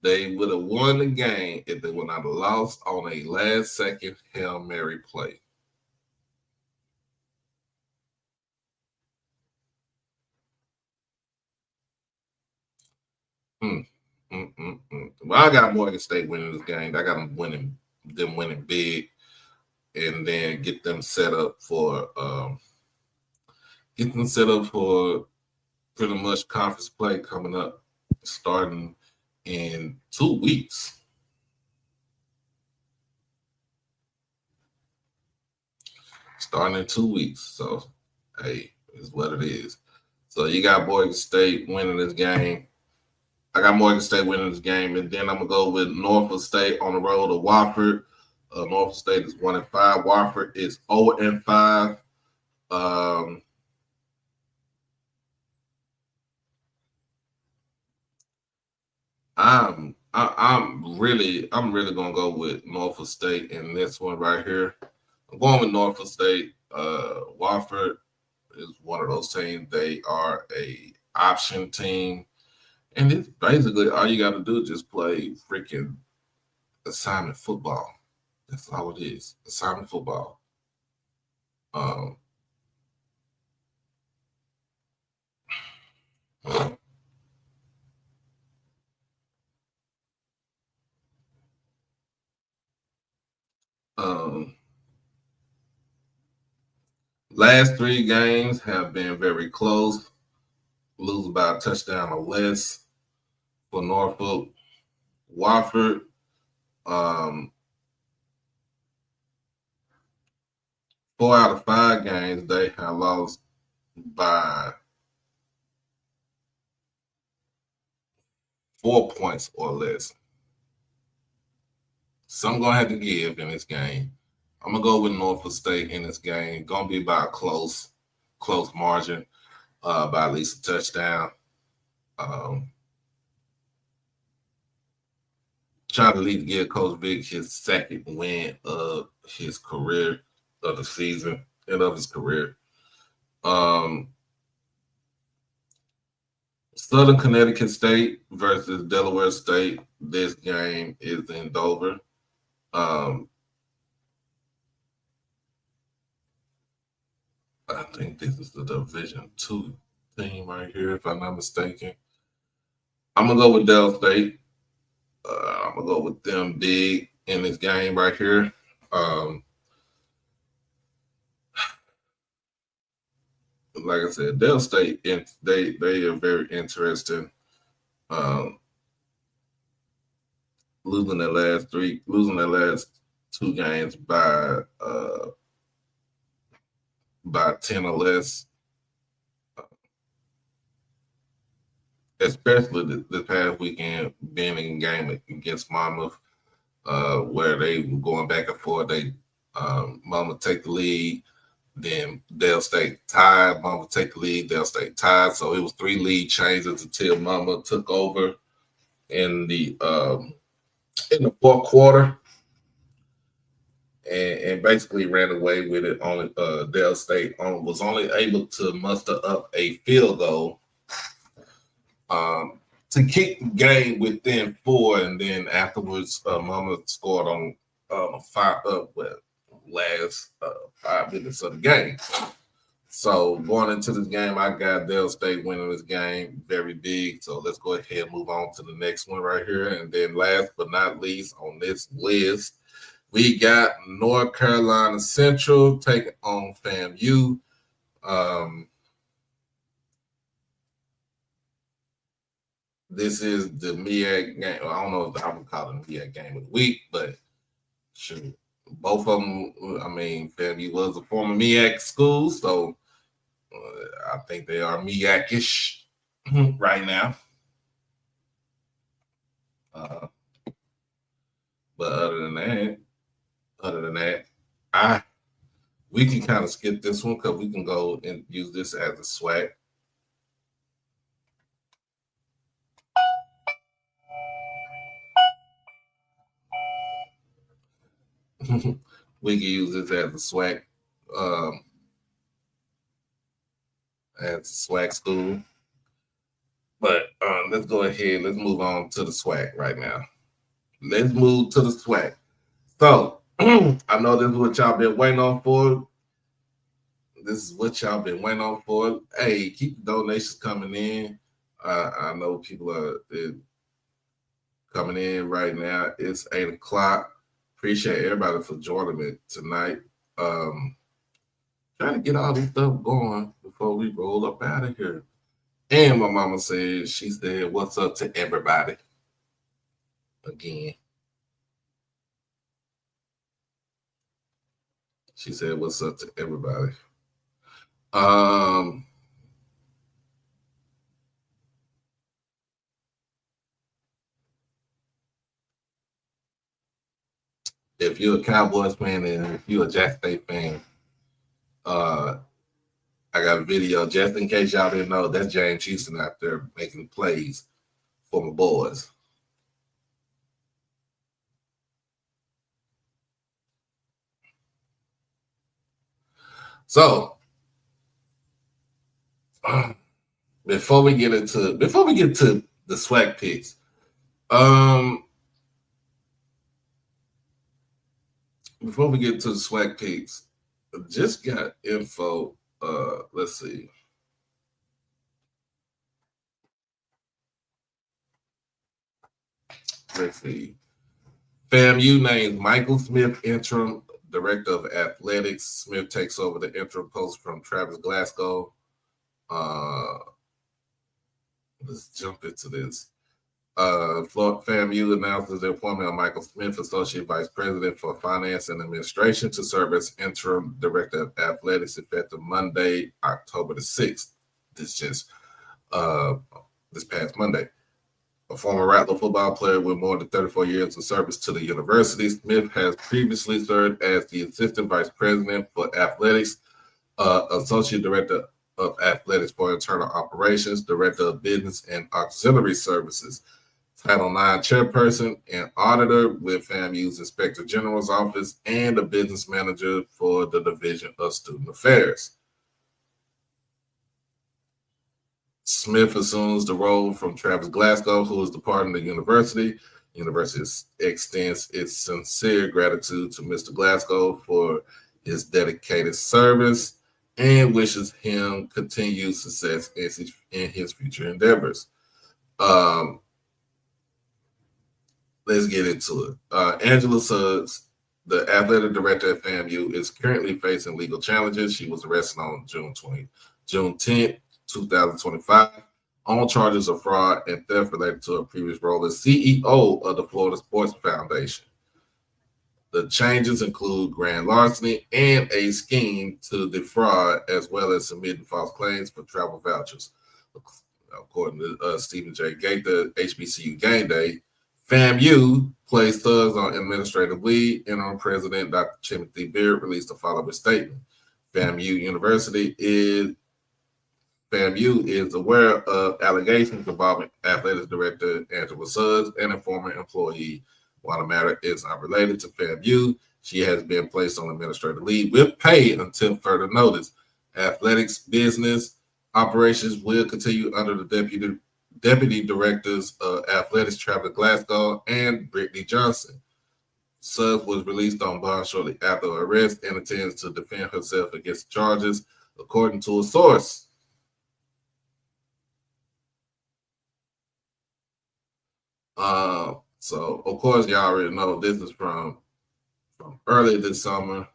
They would have won the game if they would not have lost on a last second Hail Mary play. Well, I got Morgan State winning this game. I got them winning big, and then get them set up for pretty much conference play coming up, starting in 2 weeks. Starting in 2 weeks. So, hey, is what it is. So you got Morgan State winning this game. I got Morgan State winning this game, and then I'm gonna go with Norfolk State on the road to Wofford. Norfolk State is 1-5. Wofford is 0-5. I'm really gonna go with Norfolk State in this one right here. I'm going with Norfolk State. Wofford is one of those teams. They are a option team, and it's basically all you got to do is just play freaking assignment football. That's all it is. Assignment football. Um, um, last 3 games have been very close. Lose by a touchdown or less for Norfolk. Wofford, um, 4 out of 5 games they have lost by 4 points or less. So I'm gonna have to give in this game. I'm gonna go with Norfolk State in this game. Gonna be by a close margin, by at least a touchdown. Um, Try to at least give Coach Vic his second win of his career, of the season, and of his career. Um, Southern Connecticut State versus Delaware State. This game is in Dover. I think this is the Division Two team right here, if I'm not mistaken. I'm gonna go with Dell State. I'm gonna go with them big in this game right here. Like I said, Dell State, they are very interesting. Um, losing their last two games by 10 or less, especially the past weekend being in game against Monmouth, where they were going back and forth. Monmouth take the lead, then Dale State tied. Monmouth take the lead, Dale State tied. So it was 3 lead changes until Monmouth took over in the fourth quarter. And basically ran away with it. Only Dale State was only able to muster up a field goal to keep the game within 4, and then afterwards, Mama scored on last 5 minutes of the game. So going into this game, I got Dale State winning this game very big. So let's go ahead and move on to the next one right here. And then last but not least on this list, we got North Carolina Central taking on FAMU. This is the MEAC game. I don't know if I would call it the MEAC game of the week, but shoot, both of them. I mean, FAMU was a former MEAC school, so I think they are MEAC-ish right now. But other than that, we can kind of skip this one because we can go and use this as a swag. We can use this as a swag, school. But let's go ahead. Let's move on to the swag right now. Let's move to the swag. So I know this is what y'all been waiting on for. Hey, keep the donations coming in. I know people are coming in right now. It's 8 o'clock. Appreciate everybody for joining me tonight. Trying to get all this stuff going before we roll up out of here. And my mama said, she said, what's up to everybody? Again. She said, what's up to everybody? If you're a Cowboys fan and if you're a Jack State fan, I got a video just in case y'all didn't know. That's James Houston out there making plays for my boys. So before we get to the swag picks, just got info. Let's see. FAMU names Michael Smith interim director of athletics. Smith takes over the interim post from Travis Glasgow. Let's jump into this. FAMU announces the appointment of Michael Smith, Associate Vice President for Finance and Administration, to serve as interim director of athletics effective Monday, October the 6th. This past Monday. A former Rattler football player with more than 34 years of service to the university, Smith has previously served as the Assistant Vice President for Athletics, Associate Director of Athletics for Internal Operations, Director of Business and Auxiliary Services, Title IX Chairperson and Auditor with FAMU's Inspector General's Office, and a Business Manager for the Division of Student Affairs. Smith assumes the role from Travis Glasgow, who is departing the university. The university extends its sincere gratitude to Mr. Glasgow for his dedicated service and wishes him continued success in his future endeavors. Let's get into it. Angela Suggs, the athletic director at FAMU, is currently facing legal challenges. She was arrested on June 10th, 2025, on charges of fraud and theft related to a previous role as CEO of the Florida Sports Foundation. The changes include grand larceny and a scheme to defraud, as well as submitting false claims for travel vouchers. According to Stephen J. Gate, the HBCU Game Day, FAMU placed thugs on administrative leave. Interim President Dr. Timothy Beard released the following statement. FAMU is aware of allegations involving athletics director Angela Suggs and a former employee. While the matter is not related to FAMU, she has been placed on administrative leave with pay until further notice. Athletics business operations will continue under the deputy directors of athletics Travis Glasgow and Brittany Johnson. Suggs was released on bond shortly after arrest and intends to defend herself against charges, according to a source. So of course y'all already know this is from early this summer.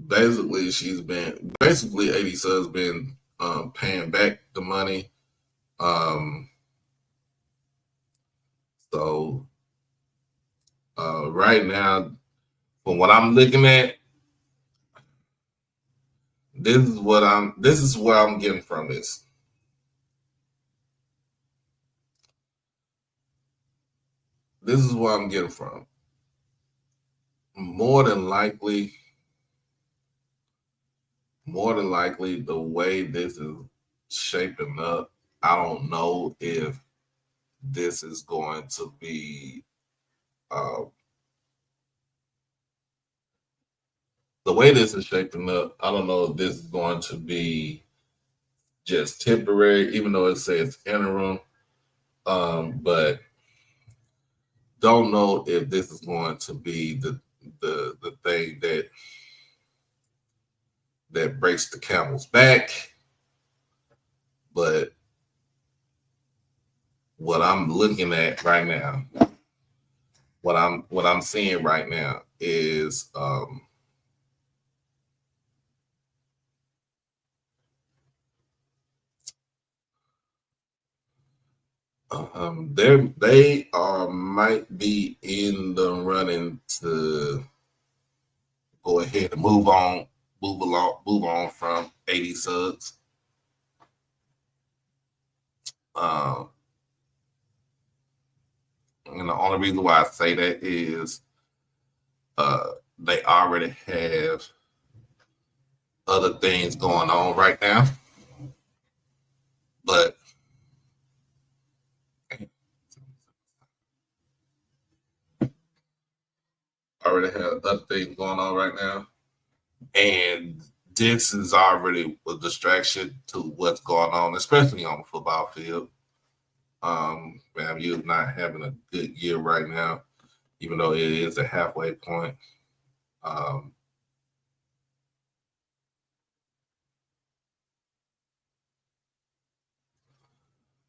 Basically AD Suggs been paying back the money. So right now, from what I'm looking at, this is where I'm getting from this. This is where I'm getting from. More than likely, the way this is shaping up, I don't know if this is going to be the way this is shaping up. I don't know if this is going to be just temporary, even though it says interim. But don't know if this is going to be the thing that breaks the camel's back. But what I'm looking at right now, what I'm seeing right now is they might be in the running to go ahead and move on from AD Suggs. And the only reason why I say that is they already have other things going on right now. But already have other things going on right now. And this is already a distraction to what's going on, especially on the football field. FAMU is not having a good year right now, even though it is a halfway point.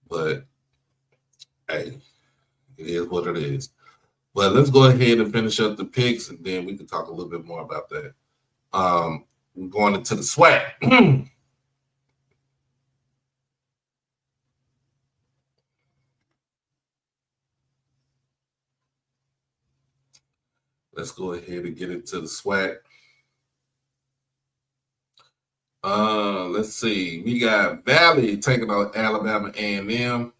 But hey, it is what it is. But let's go ahead and finish up the picks, and then we can talk a little bit more about that. We're going into the SWAC. Let's go ahead and get into the SWAC. Let's see. We got Valley taking on Alabama A&M.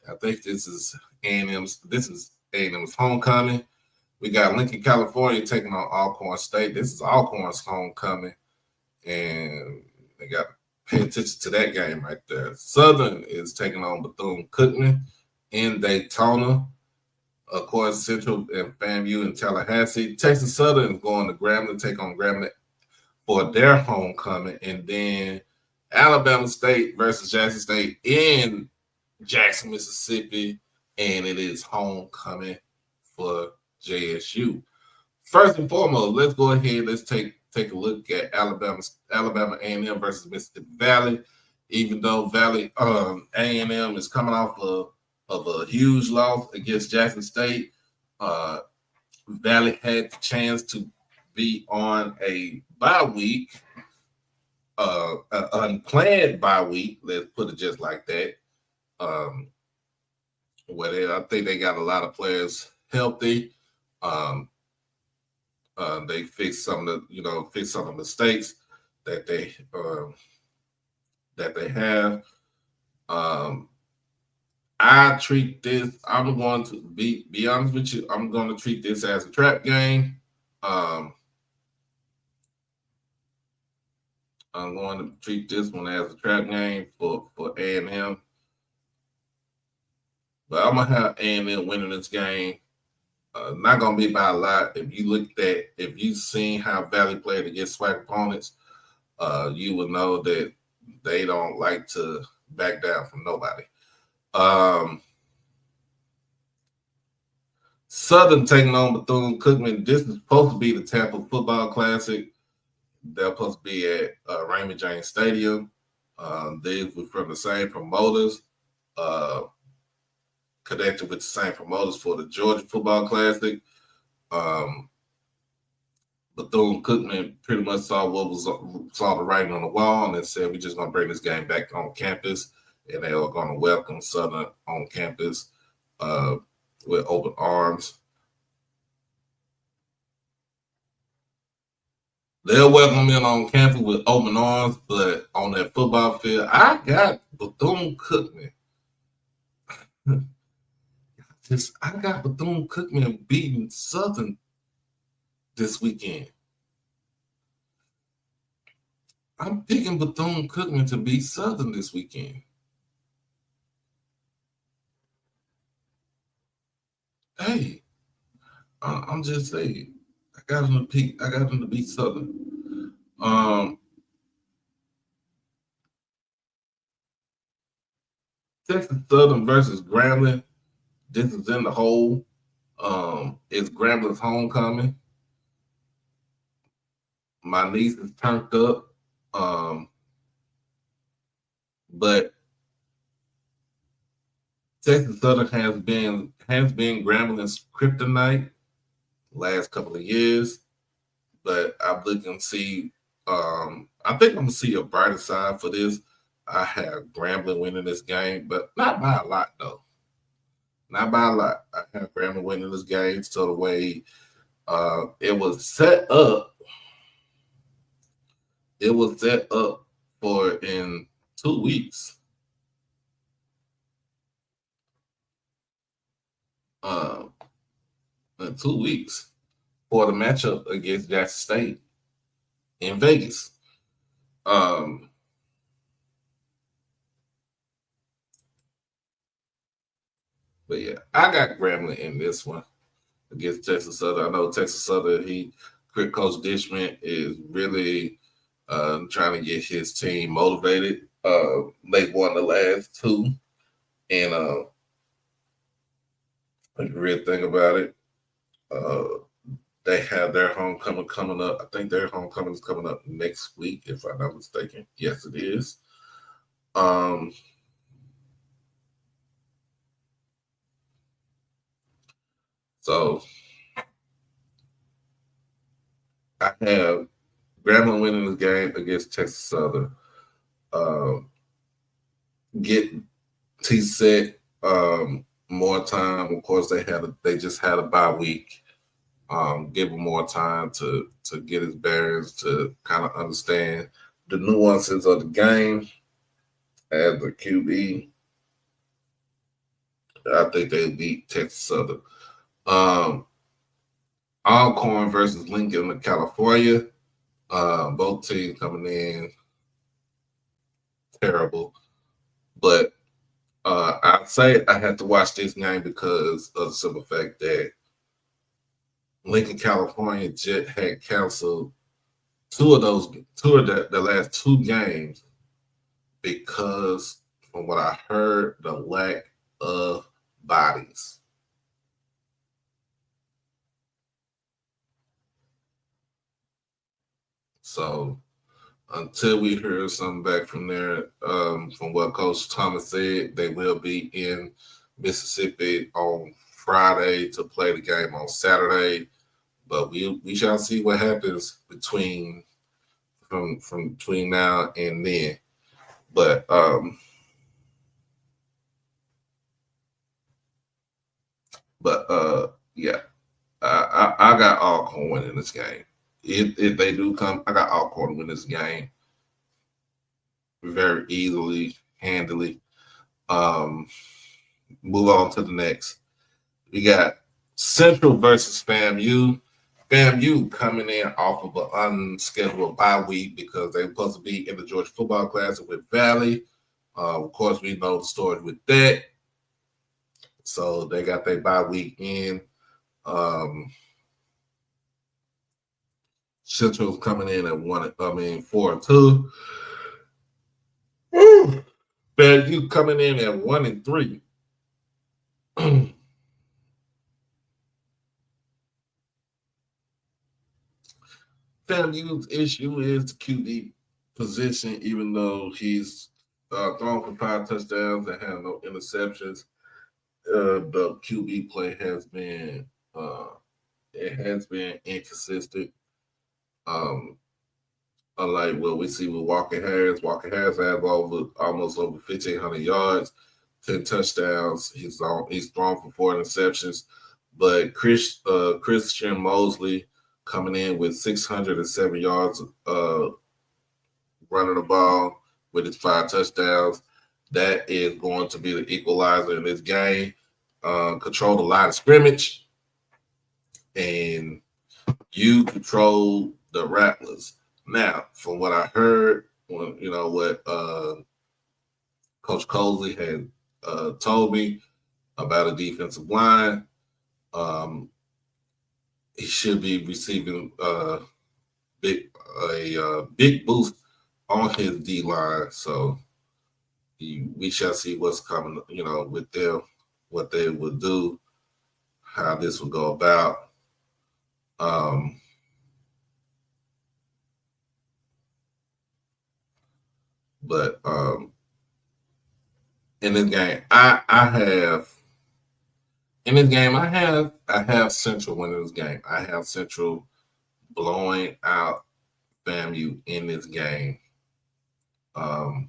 I think this is A&M's homecoming. We got Lincoln, California taking on Alcorn State. This is Alcorn's homecoming, and they got to pay attention to that game right there. Southern is taking on Bethune-Cookman in Daytona. Of course, Central and FAMU and Tallahassee. Texas Southern is going to Grambling, take on Grambling for their homecoming. And then Alabama State versus Jackson State in Jackson, Mississippi. And it is homecoming for JSU. First and foremost, let's go ahead. Let's take a look at Alabama A&M versus Mississippi Valley. Even though Valley A&M is coming off of a huge loss against Jackson State, Valley had the chance to be on a bye week, an unplanned bye week. Let's put it just like that. Where I think they got a lot of players healthy. They fixed some of the mistakes that they have. I treat this. I'm going to be honest with you. I'm going to treat this as a trap game. I'm going to treat this one as a trap game for A&M. But I'm gonna have A&M winning this game. Not gonna be by a lot. If you've seen how Valley played against SWAC opponents, you would know that they don't like to back down from nobody. Southern taking on Bethune-Cookman. This is supposed to be the Tampa Football Classic. They're supposed to be at Raymond James Stadium. They were from the same promoters, connected with the same promoters for the Georgia Football Classic. Bethune-Cookman pretty much saw the writing on the wall and said, we're just going to bring this game back on campus, and they are going to welcome Southern on campus with open arms. They'll welcome in on campus with open arms, but on that football field, I got Bethune-Cookman. I got Bethune-Cookman beating Southern this weekend. I'm picking Bethune-Cookman to beat Southern this weekend. Hey, I'm just saying, I got them to beat Southern. Texas Southern versus Grambling. This is in the hole. It's Grambling's homecoming. My niece is turned up. But Texas Southern has been Grambling's kryptonite last couple of years. But I look and see. I think I'm gonna see a brighter side for this. I have Grambling winning this game, but not by a lot though. Not by a lot. I have Grambling winning this game. So the way it was set up, for in 2 weeks. In 2 weeks for the matchup against Jackson State in Vegas. But yeah, I got Grambling in this one against Texas Southern. I know Texas Southern, Coach Dishman is really trying to get his team motivated. They won the last two. And the real thing about it, they have their homecoming coming up. I think their homecoming is coming up next week, if I'm not mistaken. Yes, it is. So I have Grambling winning this game against Texas Southern. Get T-Set more time. Of course, they just had a bye week. Give him more time to get his bearings, to kind of understand the nuances of the game as the QB. I think they beat Texas Southern. Alcorn versus Lincoln, California. Both teams coming in terrible, but I say I had to watch this game because of the simple fact that Lincoln, California just had canceled two of the last two games because, from what I heard, the lack of bodies. So until we hear something back from there, from what Coach Thomas said, they will be in Mississippi on Friday to play the game on Saturday. But we shall see what happens from between now and then. But yeah, I got Alcorn winning this game. If they do come, I got Alcorn winning this game very easily, handily. Um, Move on to the next. We got Central versus FAMU. FAMU coming in off of an unscheduled bye week because they were supposed to be in the Georgia football class with Valley. Of course, we know the story with that. So they got their bye week in. Central's coming in at 4-2. FAMU coming in at 1-3. FAMU's issue is the QB position, even though he's thrown for 5 touchdowns and had no interceptions. The QB play has been inconsistent. Unlike what we see with Walker Harris has almost over 1,500 yards, 10 touchdowns. He's thrown for 4 interceptions. But Christian Mosley coming in with 607 yards running the ball with his 5 touchdowns. That is going to be the equalizer in this game. Control the line of scrimmage, and you control the Rattlers. Now, from what I heard, what Coach Coley had told me about a defensive line, he should be receiving a big boost on his D line. So we shall see what's coming, with them, what they will do, how this will go about. But in this game, I have Central winning this game. I have Central blowing out FAMU in this game. I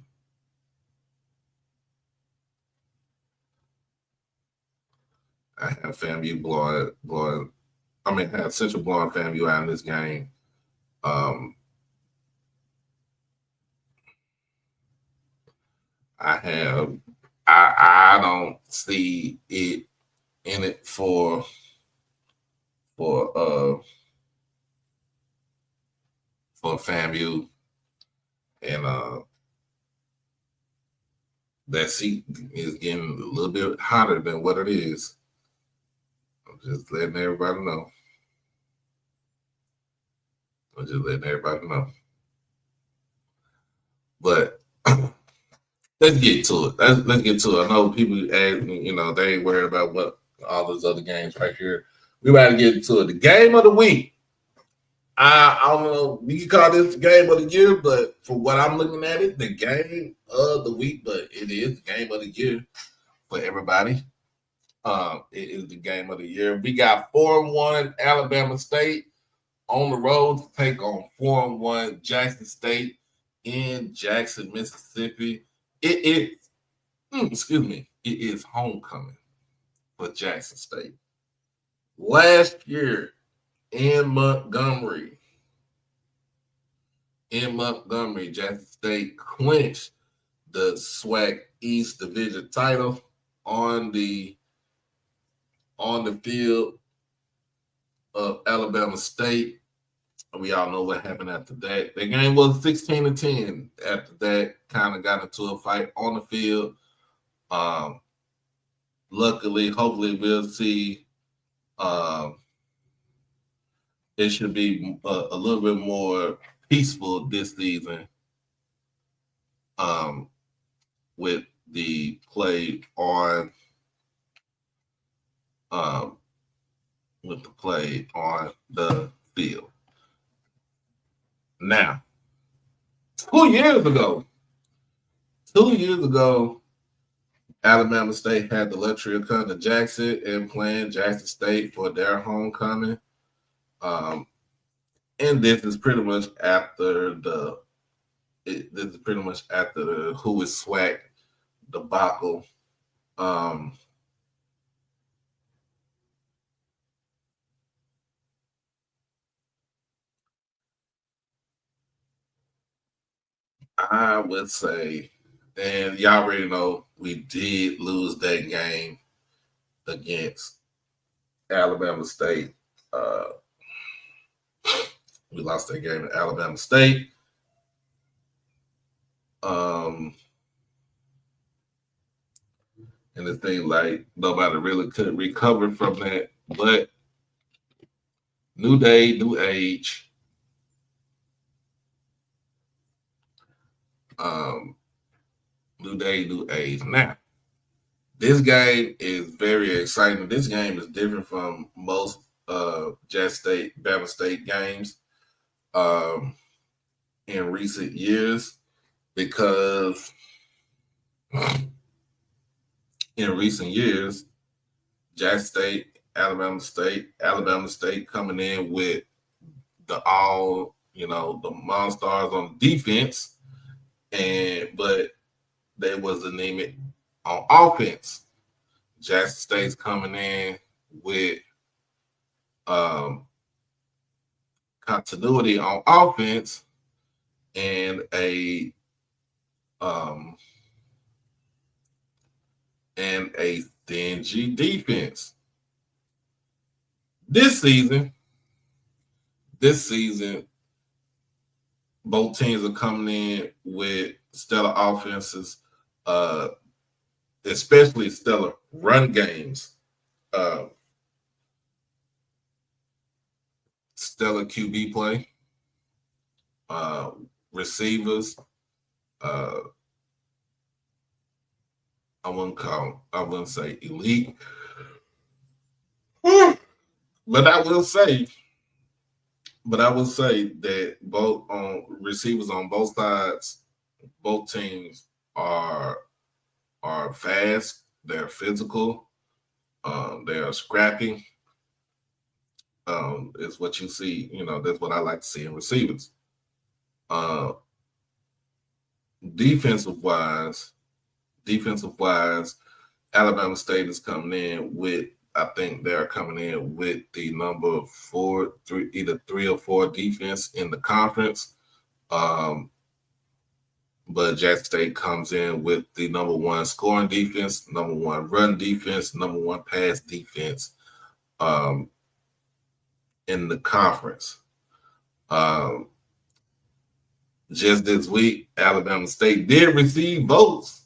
have FAMU have Central blowing FAMU out in this game. I don't see it in it for FAMU, and that seat is getting a little bit hotter than what it is. I'm just letting everybody know. But let's get to it. Let's get to it. I know people ask, they ain't worried about what all those other games right here. We about to get into it. The game of the week. I don't know. We can call this the game of the year, but for what I'm looking at it, the game of the week. But it is the game of the year for everybody. It is the game of the year. We got 4-1 Alabama State on the road to take on 4-1 Jackson State in Jackson, Mississippi. It is homecoming for Jackson State. Last year in Montgomery, Jackson State clinched the SWAC East Division title on the field of Alabama State. We all know what happened after that. The game was 16-10. After that, kind of got into a fight on the field. Um, Luckily, hopefully, we'll see. Um, it should be a little bit more peaceful this season um, with the play on um, the field. Now, 2 years ago, 2 years ago, Alabama State had the luxury of coming to Jackson and playing Jackson State for their homecoming. Um, and this is pretty much after the who is swag debacle. Um, I would say, and y'all already know, we did lose that game against Alabama State. Uh, we lost that game at Alabama State. Um, and the thing like nobody really could recover from that. But new day, new age. Um, New day, new age. Now, this game is very exciting. This game is different from most Jackson State, Bama State games um, in recent years because in recent years, Jackson State, Alabama State coming in with the monsters on defense, but they was anemic on offense. Jackson State's coming in with um, continuity on offense and um, a stingy defense. This season, both teams are coming in with stellar offenses, uh, especially stellar run games, uh, stellar QB play, uh, receivers. Uh, I wouldn't say elite, but I will say that both on receivers on both sides, both teams are fast. They're physical. They are scrappy. Is what you see. That's what I like to see in receivers. Uh, defensive wise, defensive wise, Alabama State is coming in with. I think they're coming in with the number either 3 or 4 defense in the conference. But Jackson State comes in with the number 1 scoring defense, number 1 run defense, number 1 pass defense in the conference. Just this week, Alabama State did receive votes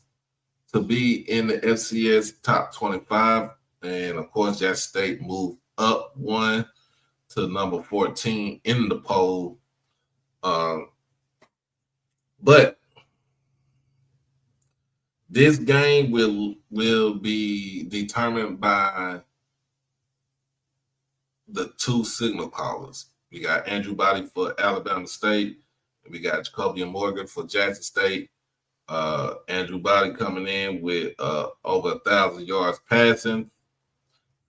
to be in the FCS top 25. And of course, Jackson State moved up 1 to number 14 in the poll. But this game will be determined by the 2 signal callers. We got Andrew Body for Alabama State. And we got Jacoby Morgan for Jackson State. Andrew Body coming in with over 1,000 yards passing,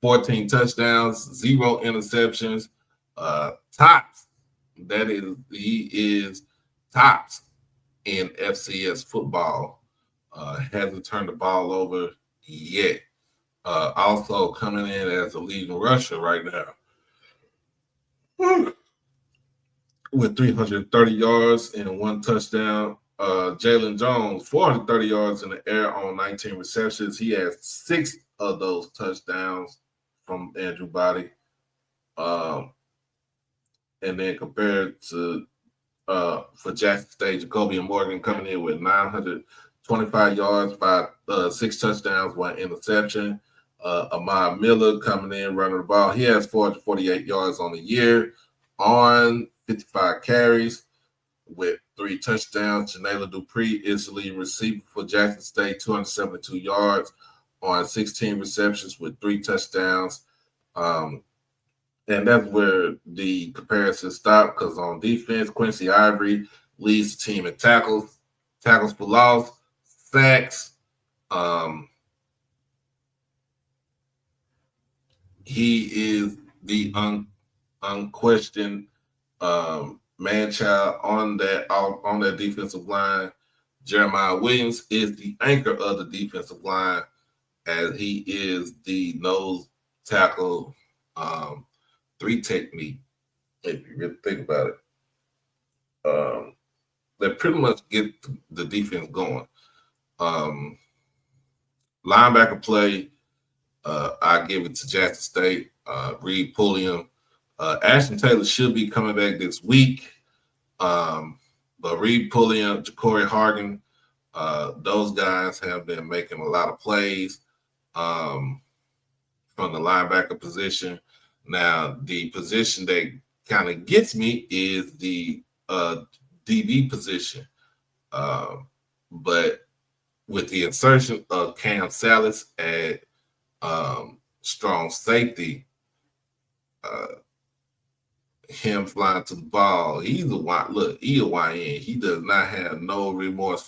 14 touchdowns, 0 interceptions. Tops. He is tops in FCS football. Hasn't turned the ball over yet. Also coming in as a leading rusher right now with 330 yards and 1 touchdown. Jalen Jones, 430 yards in the air on 19 receptions. He has 6 of those touchdowns from Andrew Body. And then compared to for Jackson State, Jacoby Morgan coming in with 25 yards, by 6 touchdowns, 1 interception. Ahmad Miller coming in, running the ball. He has 448 yards on the year on 55 carries with 3 touchdowns. Janela Dupree is the leading receiver for Jackson State, 272 yards on 16 receptions with 3 touchdowns. And that's where the comparison stopped, because on defense, Quincy Ivory leads the team in tackles for loss, sacks. He is the unquestioned man-child on that defensive line. Jeremiah Williams is the anchor of the defensive line, as he is the nose tackle 3 technique. If you really think about it, that pretty much get the defense going. Linebacker play, I give it to Jackson State. Reed Pulliam, Ashton Taylor should be coming back this week, but Reed Pulliam, Ja'Cory Hargan, those guys have been making a lot of plays from the linebacker position. Now, the position that kind of gets me is the DB position, but with the insertion of Cam Salas at strong safety, him flying to the ball, he's a YN. He does not have no remorse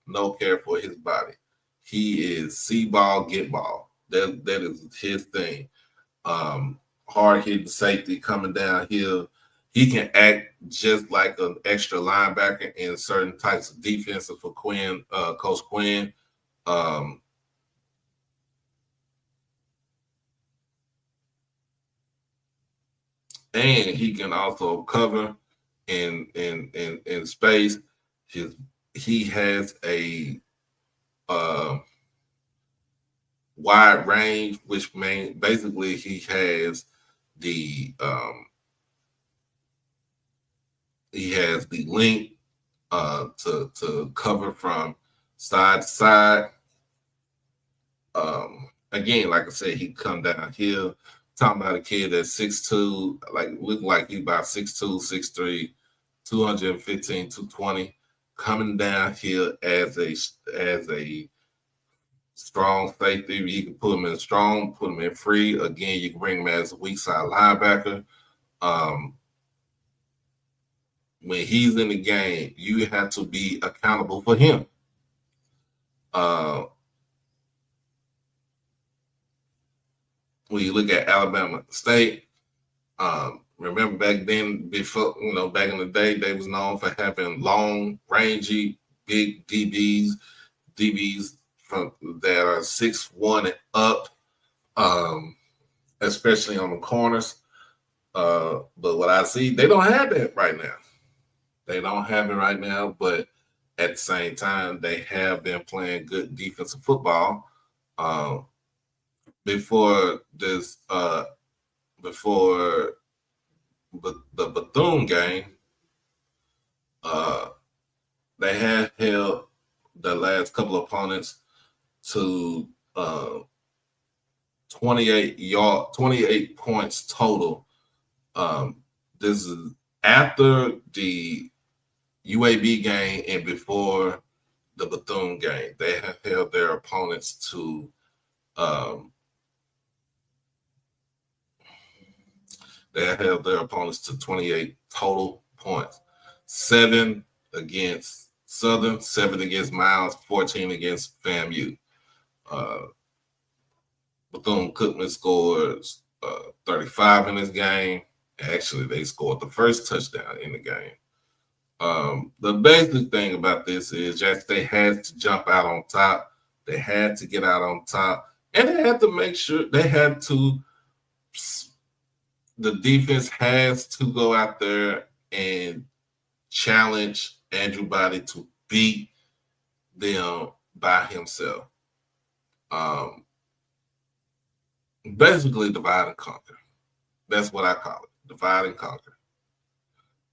no care for his body. He is see ball, get ball. That is his thing. Hard hitting safety coming downhill. He can act just like an extra linebacker in certain types of defenses for Coach Quinn. And he can also cover in space. He has a wide range, which basically he has the length to cover from side to side. Again, like I said, he come downhill. Talking about a kid that's 6'2", look like he's about 6'2", 6'3", 215, 220, coming downhill as a strong safety. You can put him in strong, put him in free. Again, you can bring him as a weak side linebacker. When he's in the game, you have to be accountable for him. When you look at Alabama State, remember back then, back in the day, they was known for having long, rangy, big DBs that are 6'1" and up, especially on the corners. But what I see, they don't have that right now. They don't have it right now, but at the same time, they have been playing good defensive football. Before the Bethune game, they have held the last couple of opponents to 28 points total. This is after the UAB game and before the Bethune game. They have held their opponents to 28 total points. 7 against Southern, 7 against Miles, 14 against FAMU. Bethune-Cookman scores 35 in this game. Actually, they scored the first touchdown in the game. The basic thing about this is Jackson State had to jump out on top. They had to get out on top. And they had to make sure the defense has to go out there and challenge Andrew Body to beat them by himself. Basically, divide and conquer. That's what I call it, divide and conquer.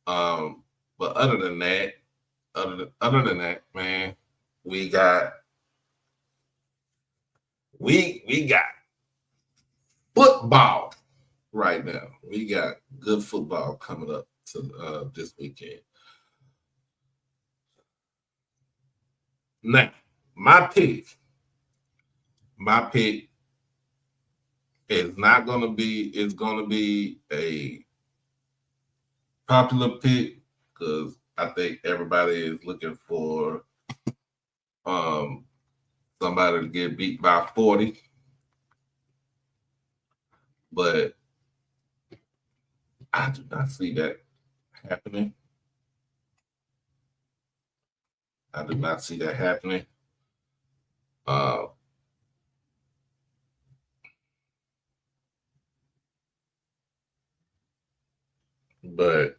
But other than that, man, we got we got football right now. We got good football coming up to this weekend. Now, my pick, my pick is not gonna be. It's gonna be a popular pick because I think everybody is looking for um somebody to get beat by 40. But I do not see that happening. I do not see that happening. Uh, but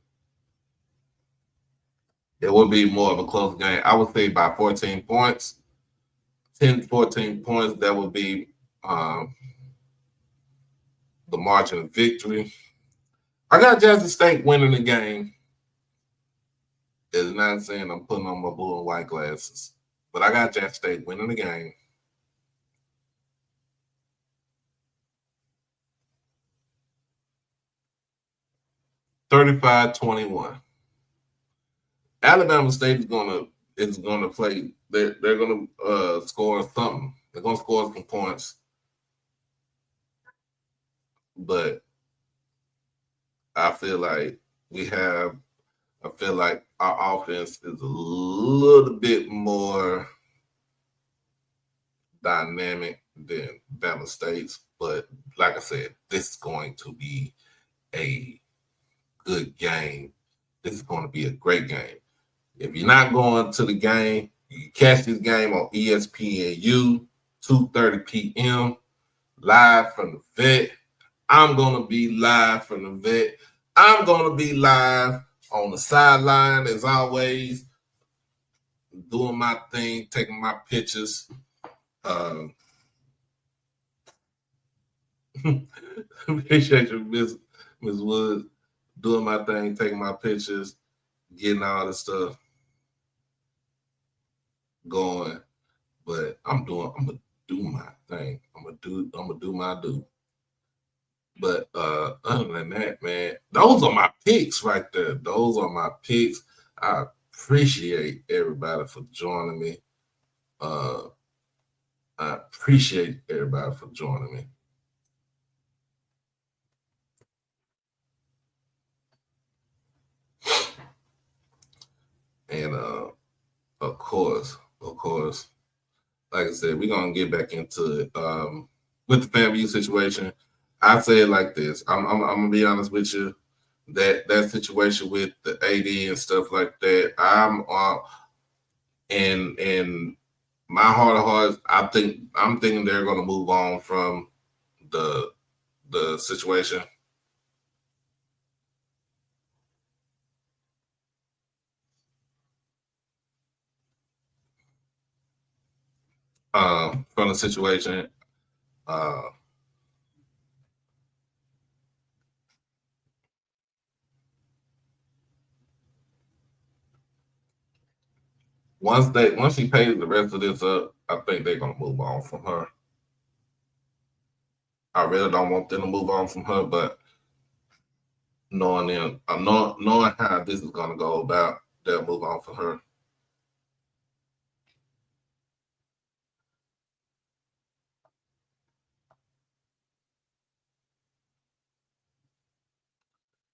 it would be more of a close game. I would say by 14 points, 10, 14 points, that would be um, the margin of victory. I got Jackson State winning the game. It's not saying I'm putting on my blue and white glasses, but I got Jackson State winning the game. 35-21. Alabama State is gonna play. They're gonna score something. They're gonna score some points, but I feel like we have. I feel like our offense is a little bit more dynamic than Bama State's. But like I said, this is going to be a good game. This is going to be a great game. If you're not going to the game, you can catch this game on ESPNU, 2:30 p.m. live from the vet. I'm gonna be live from the vet. I'm gonna be live on the sideline as always, doing my thing, taking my pictures. Appreciate you, Miss Woods, doing my thing, taking my pictures, getting all this stuff going. But I'm gonna do my thing. I'm gonna do my do. But other than that, man, those are my picks right there. Those are my picks. I appreciate everybody for joining me. Uh, I appreciate everybody for joining me. And of course, like I said, we're gonna get back into it. With the FAMU situation, I say it like this. I'm gonna be honest with you. That situation with the AD and stuff like that, and my heart of hearts, I'm thinking they're gonna move on from the situation. From the situation. Uh, once she pays the rest of this up, I think they're gonna move on from her. I really don't want them to move on from her, but knowing them, knowing how this is gonna go about, they'll move on from her.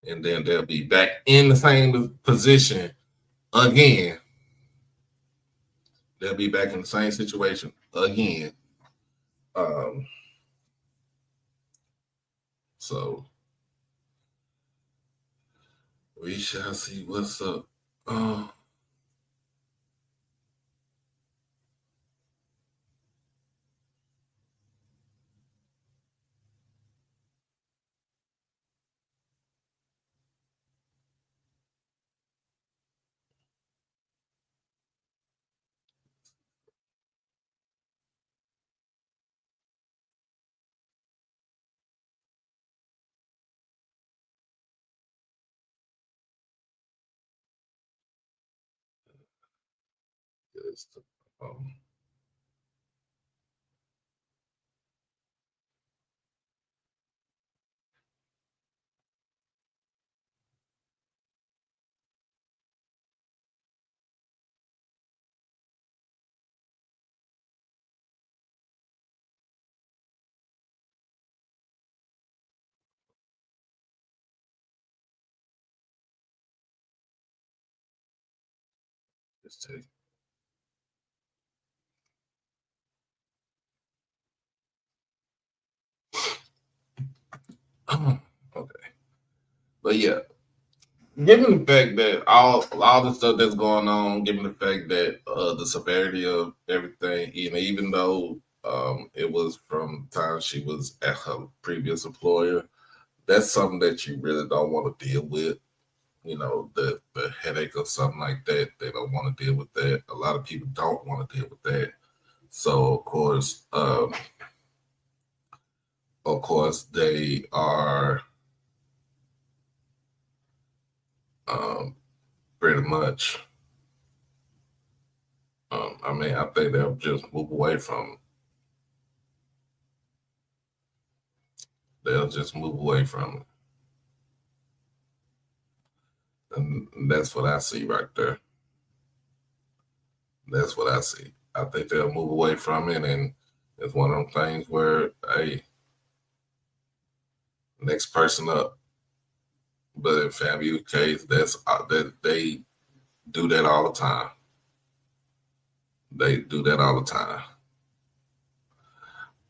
And then they'll be back in the same position again. They'll be back in the same situation again. Um, so we shall see what's up. Oh, yes. Um, just take. Okay, but yeah, given the fact that all the stuff that's going on, given the fact that the severity of everything, even though it was from the time she was at her previous employer, that's something that you really don't want to deal with. The headache of something like that. They don't want to deal with that. A lot of people don't want to deal with that. So of course, they are um, pretty much. I mean, I think they'll just move away from. They'll just move away from it, and that's what I see right there. That's what I see. I think they'll move away from it, and it's one of them things where, hey, next person up. But in family case, that they do that all the time. They do that all the time.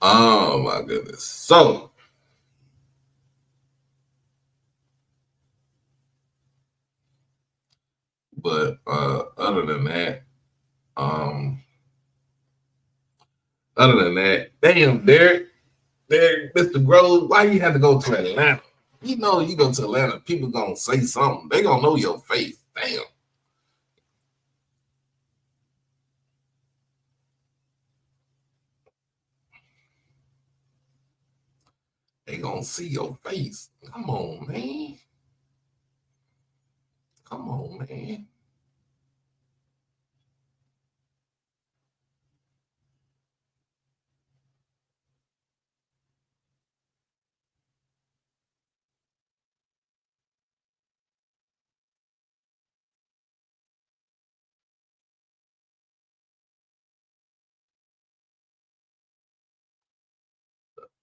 Oh my goodness. So, but other than that, um, damn, Derek, Mr. Grove, why you have to go to Atlanta? You know, you go to Atlanta, people gonna say something. They gonna know your face. Damn, they gonna see your face. Come on, man. Come on, man.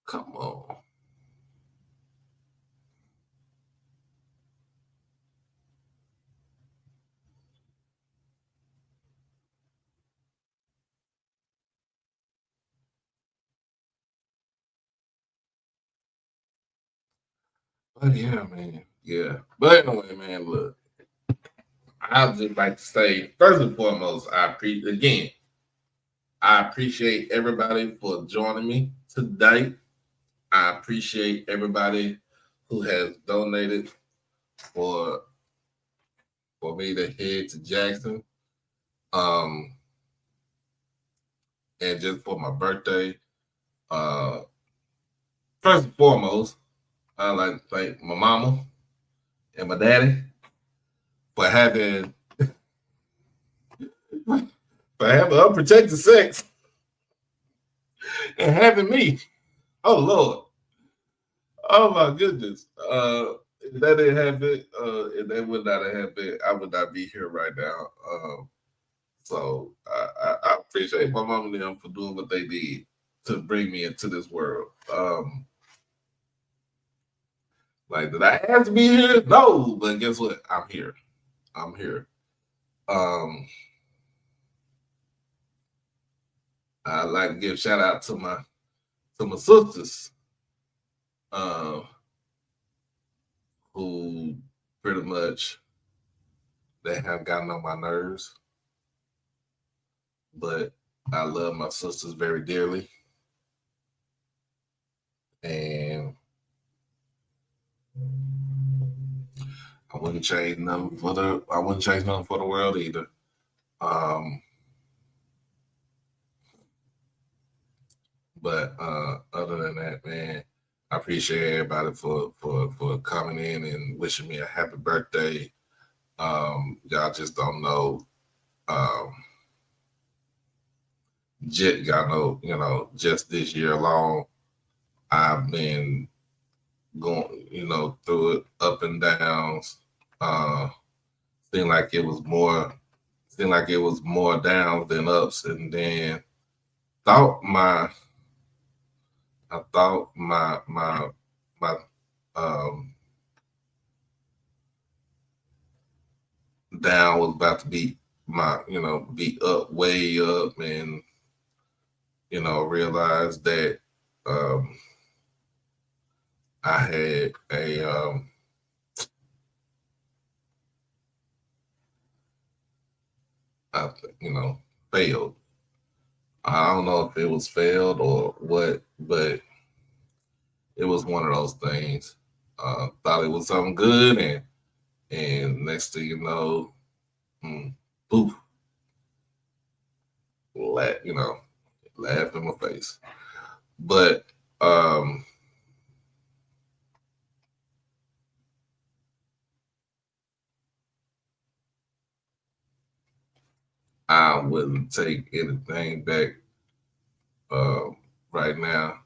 Come on. But yeah, man. Yeah. But anyway, man, look, I'd just like to say, first and foremost, I appreciate everybody for joining me today. I appreciate everybody who has donated for me to head to Jackson. Um, and just for my birthday. Uh, first and foremost, I like to thank my mama and my daddy for having unprotected sex and having me. Oh Lord. Oh my goodness. If that didn't happen, if that would not have happened, I would not be here right now. So I appreciate my mom and them for doing what they did to bring me into this world. Like, did I ask to be here? No, but guess what? I'm here. I'm here. Um, I like to give shout out to my sisters, uh, who pretty much they have gotten on my nerves, but I love my sisters very dearly, and I wouldn't change nothing for the world either. Um, but other than that, man, I appreciate everybody for coming in and wishing me a happy birthday. Y'all just don't know. Um, just this year alone, I've been going, through it up and downs. Uh, seemed like it was more, seemed like it was more downs than ups, and then thought my, I thought my um down was about to be be up, way up, and realized that um I had I, failed. I don't know if it was failed or what, but it was one of those things. Thought it was something good, and next thing you know, mm, poof, laugh, laugh in my face. But um, I wouldn't take anything back uh, right now.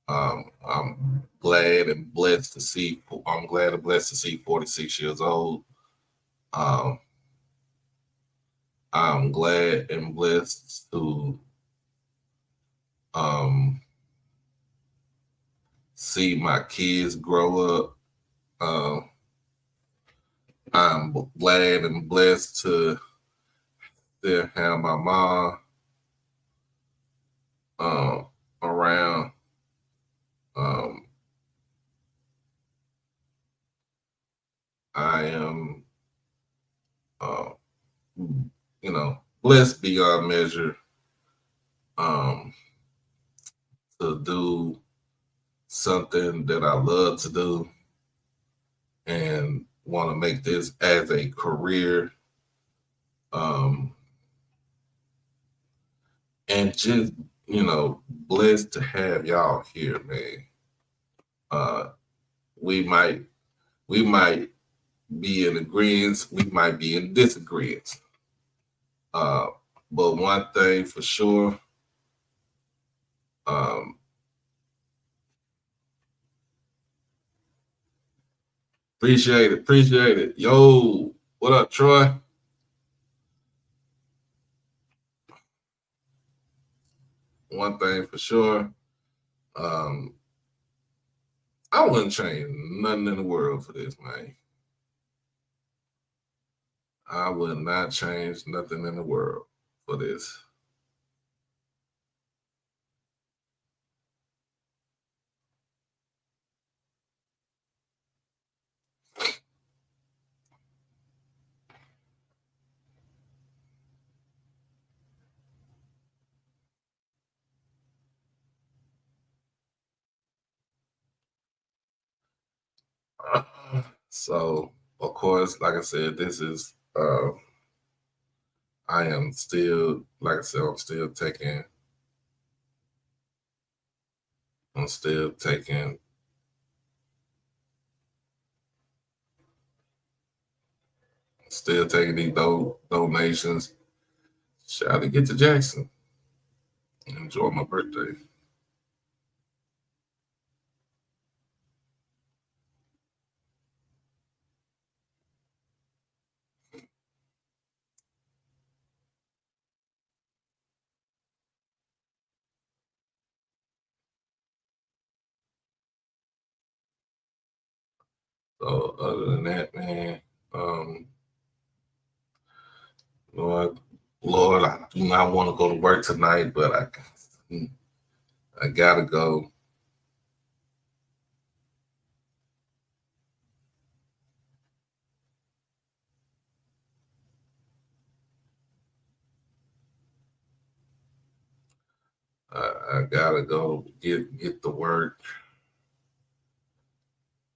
I'm glad and blessed to see. I'm glad and blessed to see 46 years old. Um, I'm glad and blessed to um, see my kids grow up. I'm glad and blessed to still have my mom uh, around. Um, I am, uh, blessed beyond measure um, to do something that I love to do and want to make this as a career. Um, and just, blessed to have y'all here, man. Uh, we might we might be in agreement, we might be in disagreement. Uh, but one thing for sure, um, appreciate it. Yo, what up, Troy? One thing for sure, um, I wouldn't change nothing in the world for this, man. I would not change nothing in the world for this. So, of course, like I said, this is I am still, like I said, I'm still taking these donations. Shout to get to Jackson. Enjoy my birthday. So other than that, man, um, Lord, Lord, I do not want to go to work tonight, but I gotta go. I gotta go get the work.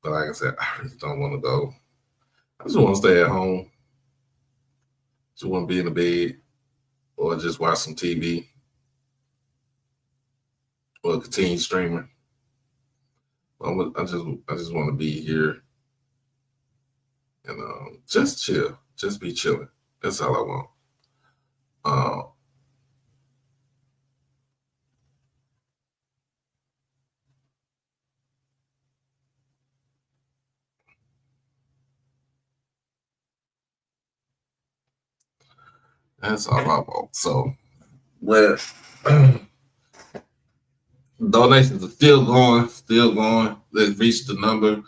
But like I said, I really don't want to go. I just want to stay at home. Just want to be in the bed or just watch some TV or continue streaming. I just want to be here and just chill, just be chilling. That's all I want. Uh, That's all I want. So, well, donations are still going, still going. Let's reach the number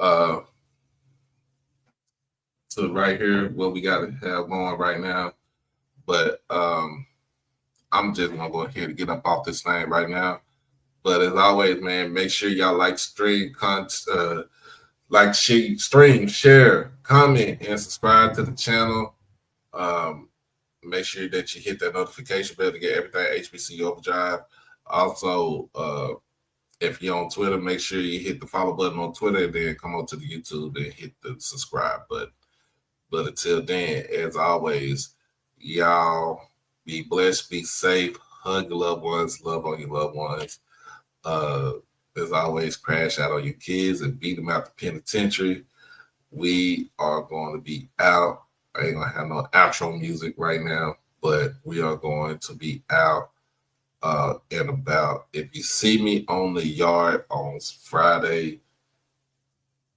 uh, to right here what we got to have going right now. But I'm just gonna go ahead and get up off this thing right now. But as always, man, make sure y'all stream, share, comment, and subscribe to the channel. Um, Make sure that you hit that notification bell to get everything HBCU Overdrive. Also, if you're on Twitter, make sure you hit the follow button on Twitter and then come on to the YouTube and hit the subscribe button. But until then, as always, y'all be blessed, be safe, hug your loved ones, love on your loved ones. As always, crash out on your kids and beat them out the penitentiary. We are going to be out. I ain't gonna have no outro music right now, but we are going to be out and about. If you see me on the yard on Friday,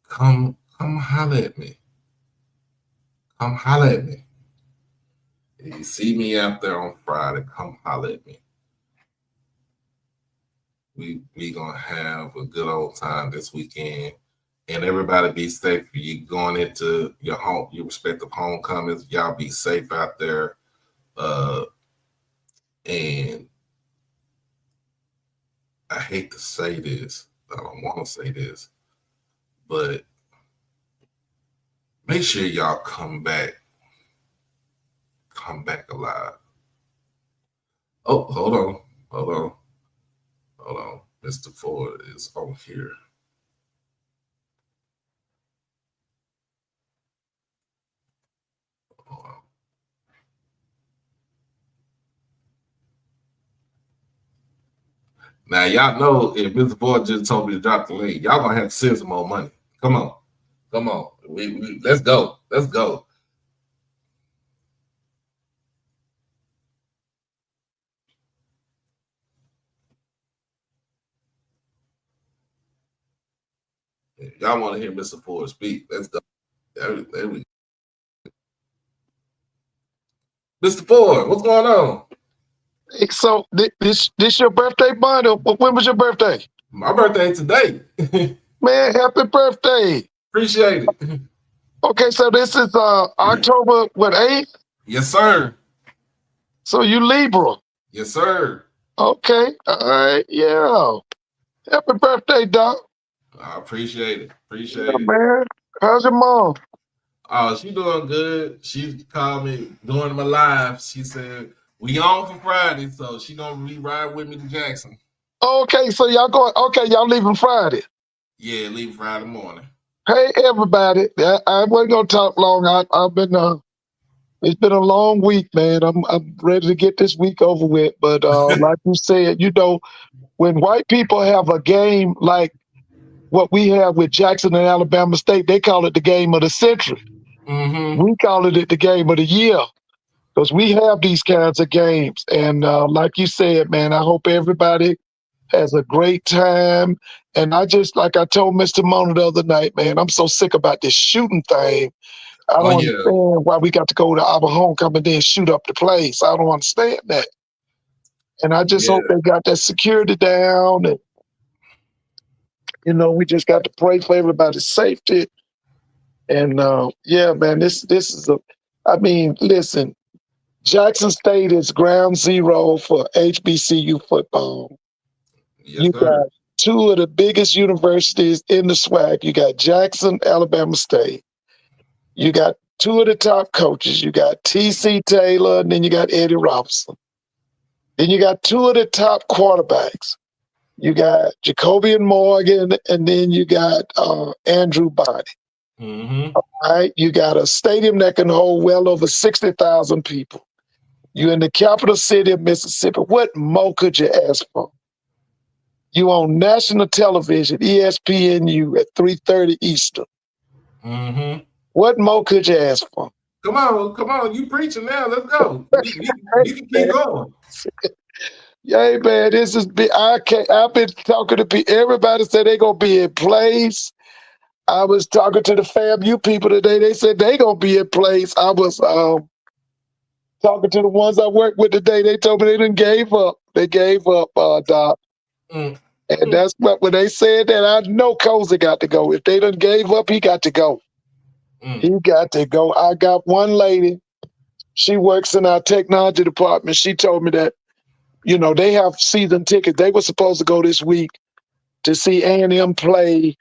come holler at me. Come holler at me. If you see me out there on Friday, come holler at me. We gonna have a good old time this weekend. And everybody be safe. You going into your respective homecomings. Y'all be safe out there. And I hate to say this. I don't want to say this, but make sure y'all come back alive. Oh, hold on. Mr. Ford is on here. Now y'all know if Mr. Ford just told me to drop the link, y'all gonna have to send some more money. Come on. Let's go. If y'all want to hear Mr. Ford speak, let's go. There we go. Mr. Ford, what's going on? So this your birthday, Bond? When was your birthday? My birthday today. Man, happy birthday. Appreciate it. Okay, so this is October, 8th? Yes, sir. So you Libra. Yes, sir. Okay, all right, yeah. Happy birthday, Doc. I appreciate it. Man. How's your mom? Oh, she doing good. She called me during my live. She said, we on for Friday, so she gonna be riding with me to Jackson. Okay, so y'all leaving Friday. Yeah, leave Friday morning. Hey, everybody. I wasn't going to talk long. I've been, it's been a long week, man. I'm ready to get this week over with. But like you said, when white people have a game like what we have with Jackson and Alabama State, they call it the game of the century. Mm-hmm. We call it the game of the year because we have these kinds of games. And like you said, man, I hope everybody has a great time. And like I told Mr. Mona the other night, man, I'm so sick about this shooting thing. I don't understand why we got to go to our homecoming and then shoot up the place. I don't understand that. And I just hope they got that security down. And, we just got to pray for everybody's safety. And, yeah, man, this is listen, Jackson State is ground zero for HBCU football. Yes, sir. Got two of the biggest universities in the SWAC. You got Jackson, Alabama State. You got two of the top coaches. You got T.C. Taylor, and then you got Eddie Robinson. Then you got two of the top quarterbacks. You got Jacobian Morgan, and then you got Andrew Bonney. Mm-hmm. All right, you got a stadium that can hold well over 60,000 people. You're in the capital city of Mississippi. What more could you ask for? You on national television, ESPNU at 3:30 Eastern. Mm-hmm. What more could you ask for? Come on. You preaching now. Let's go. We can keep going. Yeah, man, this is big. I've been talking to people. Everybody said they gonna be in place. I was talking to the FAMU people today. They said they gonna be in place. I was Talking to the ones I worked with today, they told me they didn't gave up. They gave up, Doc. Mm, And that's what when they said that, I know Cozy got to go. If they done gave up, he got to go. mm. He got to go. I got one lady. She works in our technology department. She told me that they have season tickets. They were supposed to go this week to see A&M play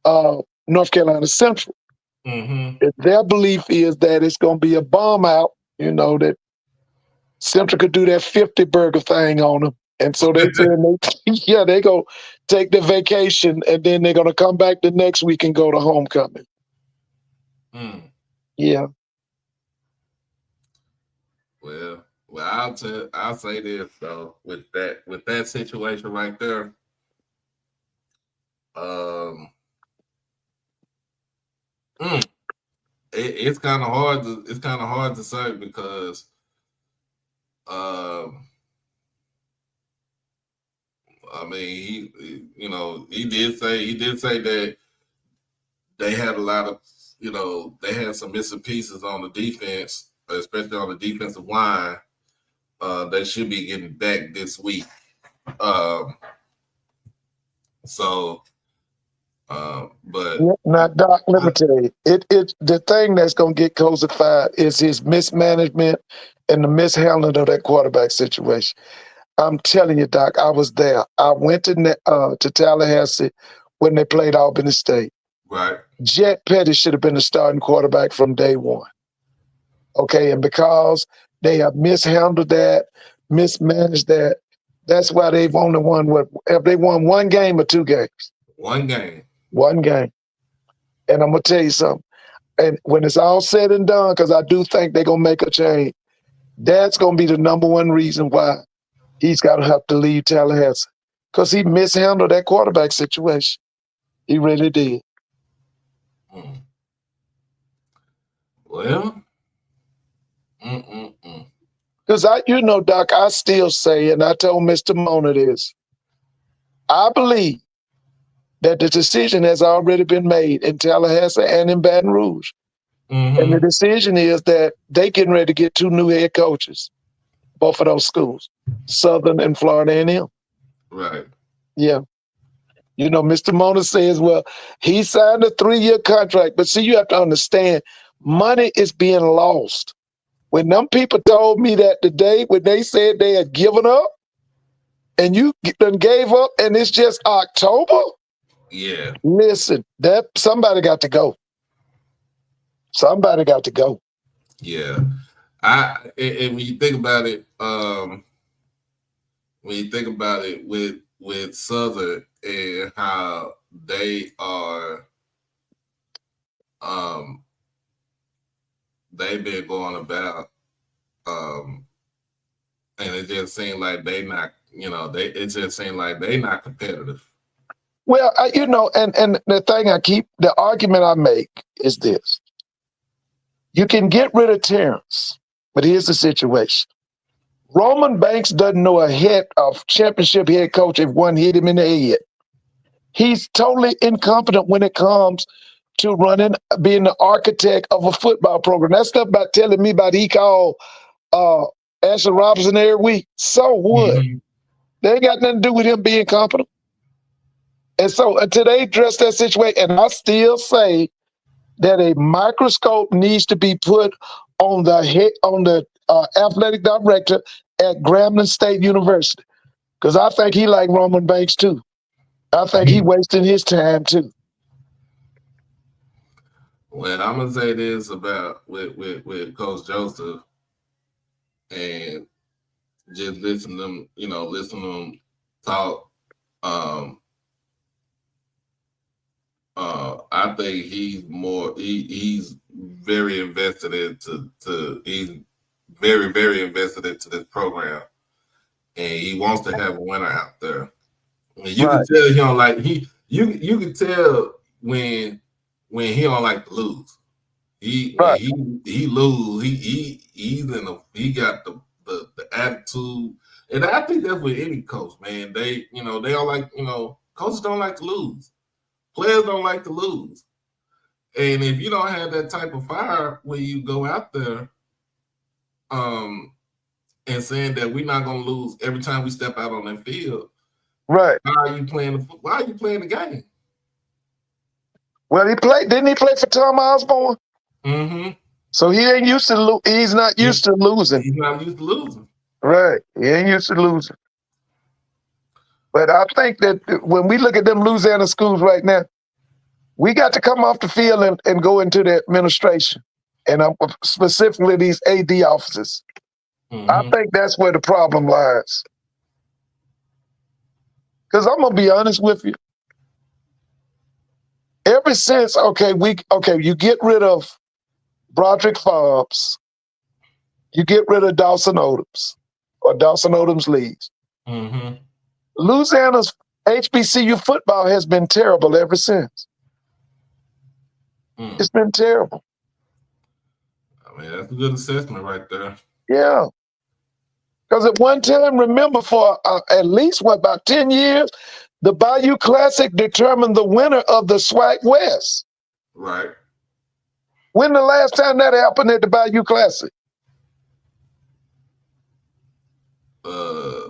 North Carolina Central. Mm-hmm. Their belief is that it's going to be a bomb out. That Central could do that 50 burger thing on them. And so they said, yeah, they go take the vacation and then they're going to come back the next week and go to homecoming. Mm. Yeah. Well, I'll say this though, with that situation right there, um, it's kind of hard to say because, um, I mean, he did say that they had a lot of, they had some missing pieces on the defense, especially on the defensive line. They should be getting back this week. Um, so, but Now, Doc, let me tell you, it the thing that's gonna get cosified is his mismanagement and the mishandling of that quarterback situation. I'm telling you, Doc, I was there. I went to Tallahassee when they played Albany State. right, Jet Petty should have been the starting quarterback from day one. Okay, and because they have mishandled that, mismanaged that, that's why they've only won have they won one game or two games? one game. One game. And I'm gonna tell you something. And when it's all said and done, because I do think they're gonna make a change, that's gonna be the number one reason why he's gotta have to leave Tallahassee. Because he mishandled that quarterback situation. He really did. Mm. Well, mm-mm-mm. Because Doc, I still say, and I told Mr. Mona this, I believe that the decision has already been made in Tallahassee and in Baton Rouge. And the Mm-hmm. decision is that they getting ready to get two new head coaches, both of those schools, Southern and Florida A&M. Right. Yeah. Mr. Mona says, well, he signed a 3-year contract. But see, you have to understand, money is being lost. When them people told me that today, when they said they had given up, and you done gave up, and it's just October, Yeah. listen, that somebody got to go. Somebody got to go. Yeah. And when you think about it, with Southern and how they are, um, they've been going about, and it just seemed like they not, it just seemed like they not competitive. Well, and the argument I make is this. You can get rid of Terrence, but here's the situation. Roman Banks doesn't know a championship head coach if one hit him in the head. He's totally incompetent when it comes to being the architect of a football program. That stuff about telling me about he called Ashley Robinson every week. So what? Mm-hmm. They ain't got nothing to do with him being competent. And so until they address that situation, and I still say that a microscope needs to be put on the athletic director at Grambling State University, because I think he like Roman Banks too. I think he wasting his time too. Well, I'm gonna say this about with Coach Joseph, and just listen to them talk. Um, I think he's very invested he's very, very invested into this program, and he wants to have a winner out there. And you can Right. tell he don't like you can tell when he don't like to lose. Right. He lose, he got the attitude. And I think that's with any coach, man. They don't like, coaches don't like to lose. Players don't like to lose. And if you don't have that type of fire when you go out there, and saying that we're not gonna lose every time we step out on that field. Right. Why are you playing the game? Well, didn't he play for Tom Osborne? Mm-hmm. So he ain't used to he's not used to losing. He's not used to losing. Right. He ain't used to losing. But I think that when we look at them Louisiana schools right now, we got to come off the field and go into the administration, and specifically these AD offices. Mm-hmm. I think that's where the problem lies. Because I'm gonna be honest with you. Ever since you get rid of Broderick Fobbs, you get rid of Dawson Odoms or Dawson Odoms leads. Mm-hmm. Louisiana's HBCU football has been terrible ever since. It's been terrible. I mean, that's a good assessment right there. Yeah. Because at one time, remember, for at least, about 10 years, the Bayou Classic determined the winner of the SWAC West. Right. When the last time that happened at the Bayou Classic?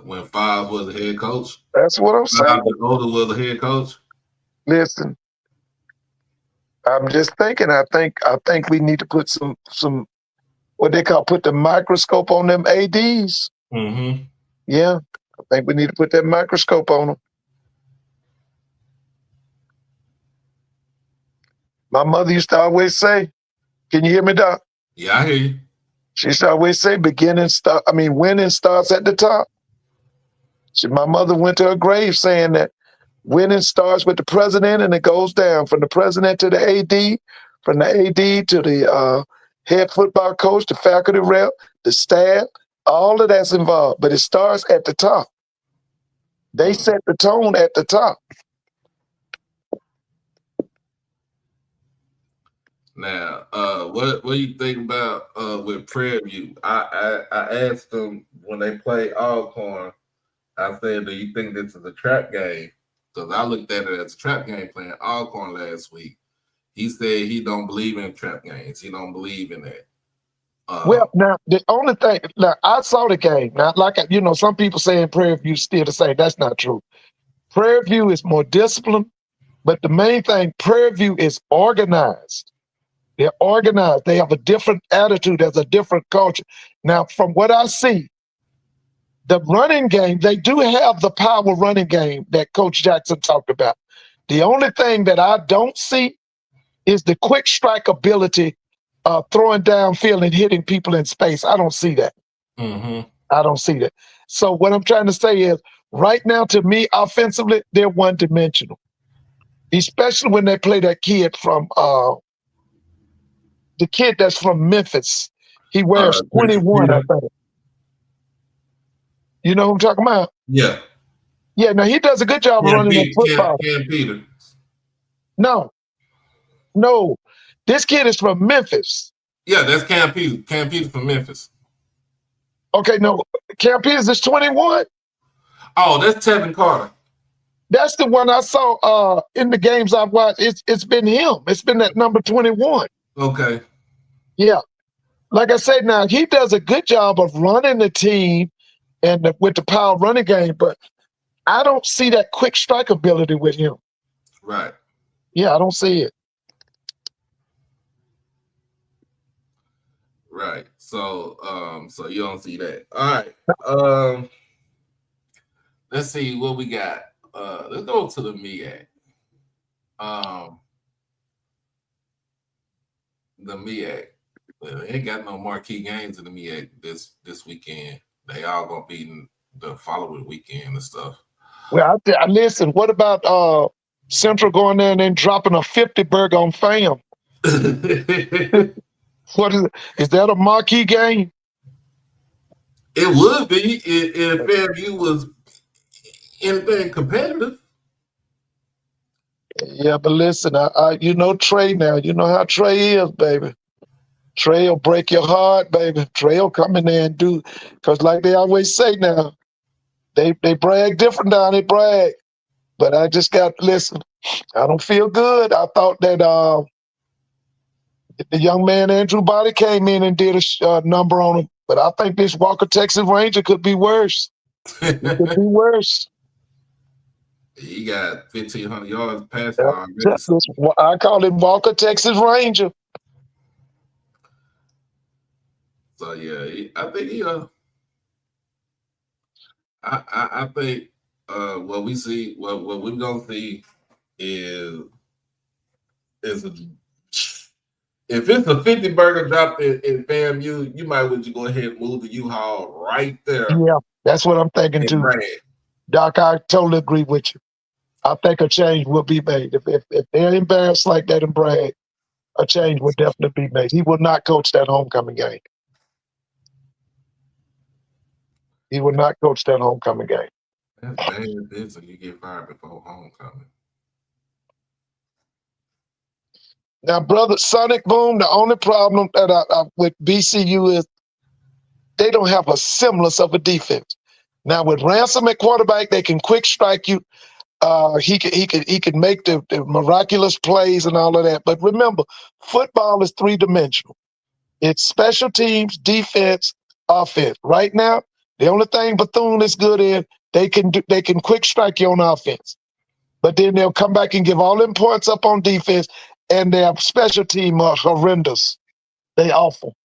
When Fobbs was the head coach. That's what I'm saying. Oda was the head coach. Listen, I'm just thinking. I think we need to put some what they put the microscope on them ADs. Mm-hmm. Yeah, I think we need to put that microscope on them. My mother used to always say, "Can you hear me, Doc?" Yeah, I hear you. She used to always say, winning starts at the top. My mother went to her grave saying that winning starts with the president and it goes down from the president to the AD, from the AD to the head football coach, the faculty rep, the staff, all of that's involved. But it starts at the top. They set the tone at the top. Now, what do you think about with Prairie View? I asked them when they play Alcorn, I said, do you think this is a trap game? Because I looked at it as a trap game playing Alcorn last week. He said he don't believe in trap games. He don't believe in that. Well, now, the only thing, I saw the game. Now, some people saying Prairie View still the same. That's not true. Prairie View is more disciplined, but the main thing, Prairie View is organized. They're organized. They have a different attitude. There's a different culture. Now, from what I see, the running game, they do have the power running game that Coach Jackson talked about. The only thing that I don't see is the quick strike ability, throwing downfield and hitting people in space. I don't see that. Mm-hmm. I don't see that. So what I'm trying to say is, right now, to me, offensively, they're one-dimensional. Especially when they play that kid from the kid that's from Memphis. He wears 21, I think. You know who I'm talking about? Yeah. Yeah, now he does a good job of running that football. Cam Peters. No. This kid is from Memphis. Yeah, that's Cam Peters. Cam Peters from Memphis. Okay, no. Cam Peters is 21. Oh, that's Tevin Carter. That's the one I saw in the games I've watched. It's been him. It's been that number 21. Okay. Yeah. Like I said, now he does a good job of running the team and with the power running game, but I don't see that quick strike ability with him. Right. Yeah, I don't see it. Right. So you don't see that. All right. Let's see what we got. Let's go to the MEAC. The MEAC. Well, they ain't got no marquee games in the MEAC this weekend. They all gonna be in the following weekend and stuff. Well, I listen. What about Central going there and then dropping a 50 burger on FAM? What is it? Is that a marquee game? It would be if FAMU was anything competitive. Yeah, but listen, you know Trey now. You know how Trey is, baby. Trey will break your heart, baby. Trey will come in there and do, because like they always say now, they brag different down, they brag. But I just listen, I don't feel good. I thought that the young man, Andrew Body, came in and did a number on him But I think this Walker Texas Ranger could be worse. It could be worse. He got 1,500 yards passing Yep. already. I call him Walker Texas Ranger. So yeah, I think he. I think what we see, what we're gonna see is a, if it's a 50 burger drop in FAMU, you might want to go ahead and move the U-Haul right there Yeah, that's what I'm thinking in too. Brad. Doc, I totally agree with you. I think a change will be made. If they're embarrassed like that in Bragg, a change will definitely be made. He will not coach that homecoming game. He will not coach that homecoming game. That's bad business. You get fired before homecoming. Now, brother Sonic Boom, the only problem that I with BCU is they don't have a semblance of a defense. Now, with Ransom at quarterback, they can quick strike you. He could make the miraculous plays and all of that. But remember, football is three-dimensional. It's special teams, defense, offense. Right now, the only thing Bethune is good in, they can quick strike you on offense. But then they'll come back and give all them points up on defense, and their special team are horrendous. They awful.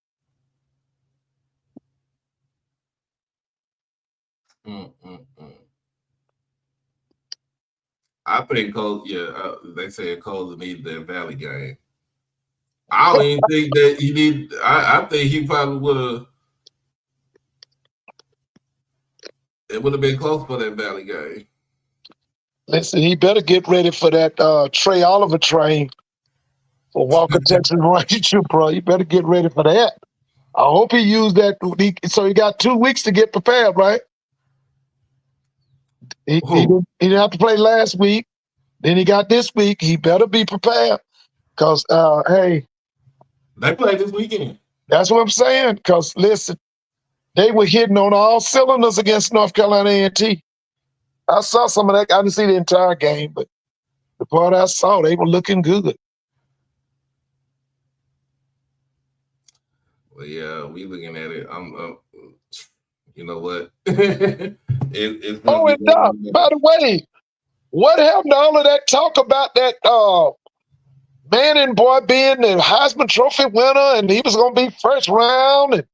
I think Cole. Yeah, they said Cole needed that Valley game. I don't even think that he need. I think he probably would have. It would have been close for that Valley game. Listen, he better get ready for that Trey Oliver train for Walker Texas Ranger, bro. You better get ready for that. I hope he used that. So he got 2 weeks to get prepared, right? He didn't have to play last week. Then he got this week. He better be prepared because, hey. They played this weekend. That's what I'm saying. Because, listen, they were hitting on all cylinders against North Carolina A&T. I saw some of that. I didn't see the entire game, but the part I saw, they were looking good. Well, yeah, we looking at it. You know what? It's Oh, and Doc, by the way, what happened to all of that talk about that Manning boy being the Heisman Trophy winner, and he was going to be first round, and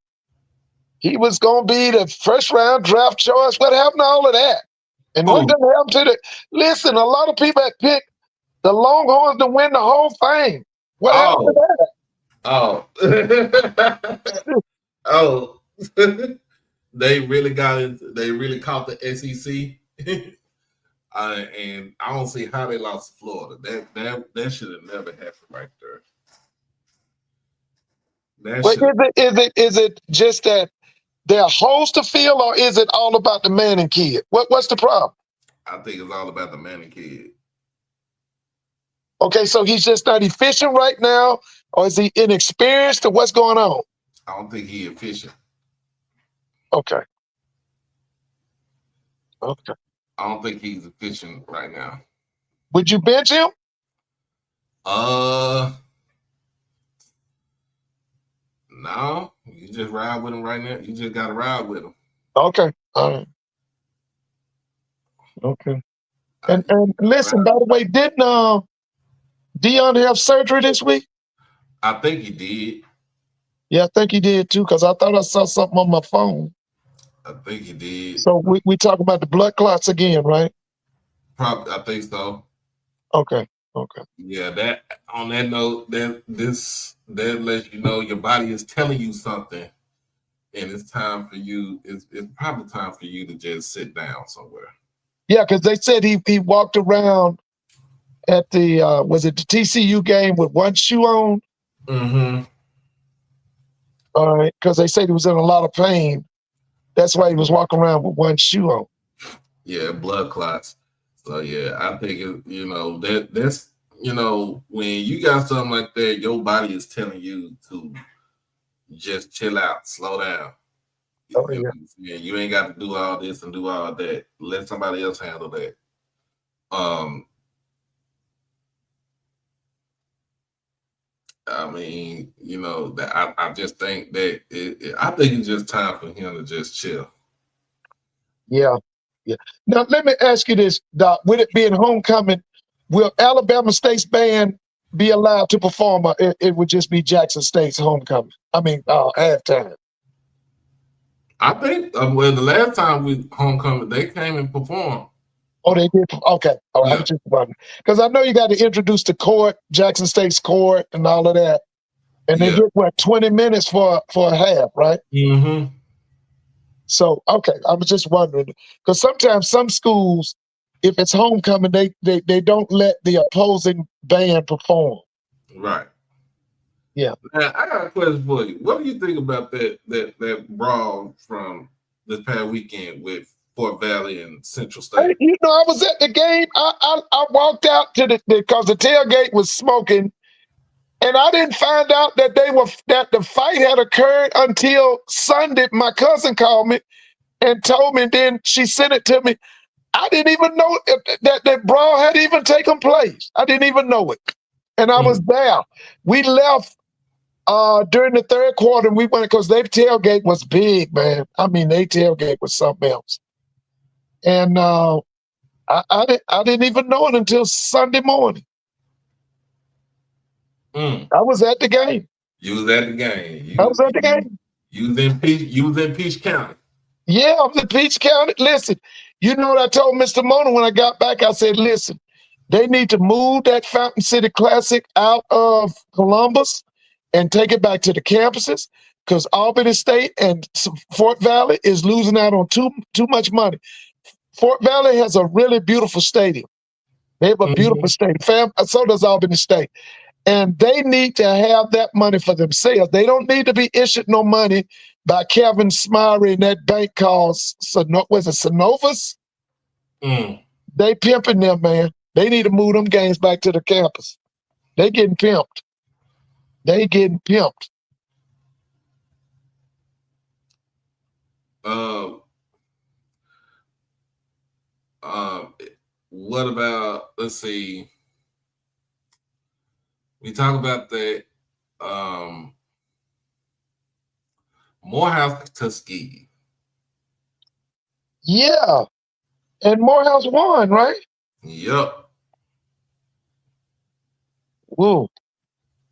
he was going to be the first round draft choice? What happened to all of that? And what did happen to the? Listen, a lot of people had picked the Longhorns to win the whole thing. What happened to that? Oh, they really caught the SEC. And I don't see how they lost to Florida. That should have never happened right there. But is it just that they're host to field, or is it all about the Manning kid? What's the problem? I think it's all about the Manning kid. Okay, so he's just not efficient right now, or is he inexperienced, or what's going on? I don't think he's efficient. Okay. I don't think he's efficient right now. Would you bench him? No. You just ride with him right now. You just got to ride with him. Okay. All right. Okay. And listen, by the way, didn't Dion have surgery this week? I think he did. Yeah, I think he did too, because I thought I saw something on my phone. I think he did. So we talk about the blood clots again, right? Probably, I think so. Okay. Yeah, that on that note, that lets you know your body is telling you something, and it's time for you. It's probably time for you to just sit down somewhere. Yeah, because they said he walked around at the was it the TCU game with one shoe on? Mm-hmm. All right, because they said he was in a lot of pain. That's why he was walking around with one shoe on. Yeah, blood clots. So yeah, I think that's when you got something like that, your body is telling you to just chill out, slow down. Oh, yeah. You ain't got to do all this and do all that. Let somebody else handle that. I mean, that I just think that I think it's just time for him to just chill. Yeah, yeah. Now let me ask you this, Doc. With it being homecoming, will Alabama State's band be allowed to perform, or it would just be Jackson State's homecoming? I mean, halftime. I think well, the last time we homecoming, they came and performed. Oh, they did. Okay, all right. I Yeah, was just wondering because I know you got to introduce the court, Jackson State's court, and all of that, and they yeah. get what 20 minutes for a half, right? Mm-hmm. So, okay, I was just wondering because sometimes some schools, if it's homecoming, they don't let the opposing band perform. Right. Yeah. Now, I got a question for you. What do you think about that brawl from this past weekend with Fort Valley and Central State? I was at the game. I walked out to because the tailgate was smoking, and I didn't find out that that the fight had occurred until Sunday. My cousin called me and told me. Then she sent it to me. I didn't even know that the brawl had even taken place. I didn't even know it, and I was there. We left during the third quarter, and we went because their tailgate was big, man. I mean, their tailgate was something else, and I didn't even know it until Sunday morning. I was at the game. You was at the game. I was at the game. You was in Peach. You was in Peach County. Yeah, I was in Peach County. Listen, you know what I told Mr. Mona when I got back? I said, listen, they need to move that Fountain City Classic out of Columbus and take it back to the campuses because Albany State and Fort Valley is losing out on too much money. Fort Valley has a really beautiful stadium. They have a beautiful stadium. So does Albany State. And they need to have that money for themselves. They don't need to be issued no money by Kevin Smiley and that bank called, was it Synovus? They pimping them, man. They need to move them games back to the campus. They getting pimped. They getting pimped. What about, let's see, we talk about that Morehouse, Tuskegee. Yeah. And Morehouse won, right? Yep. Woo.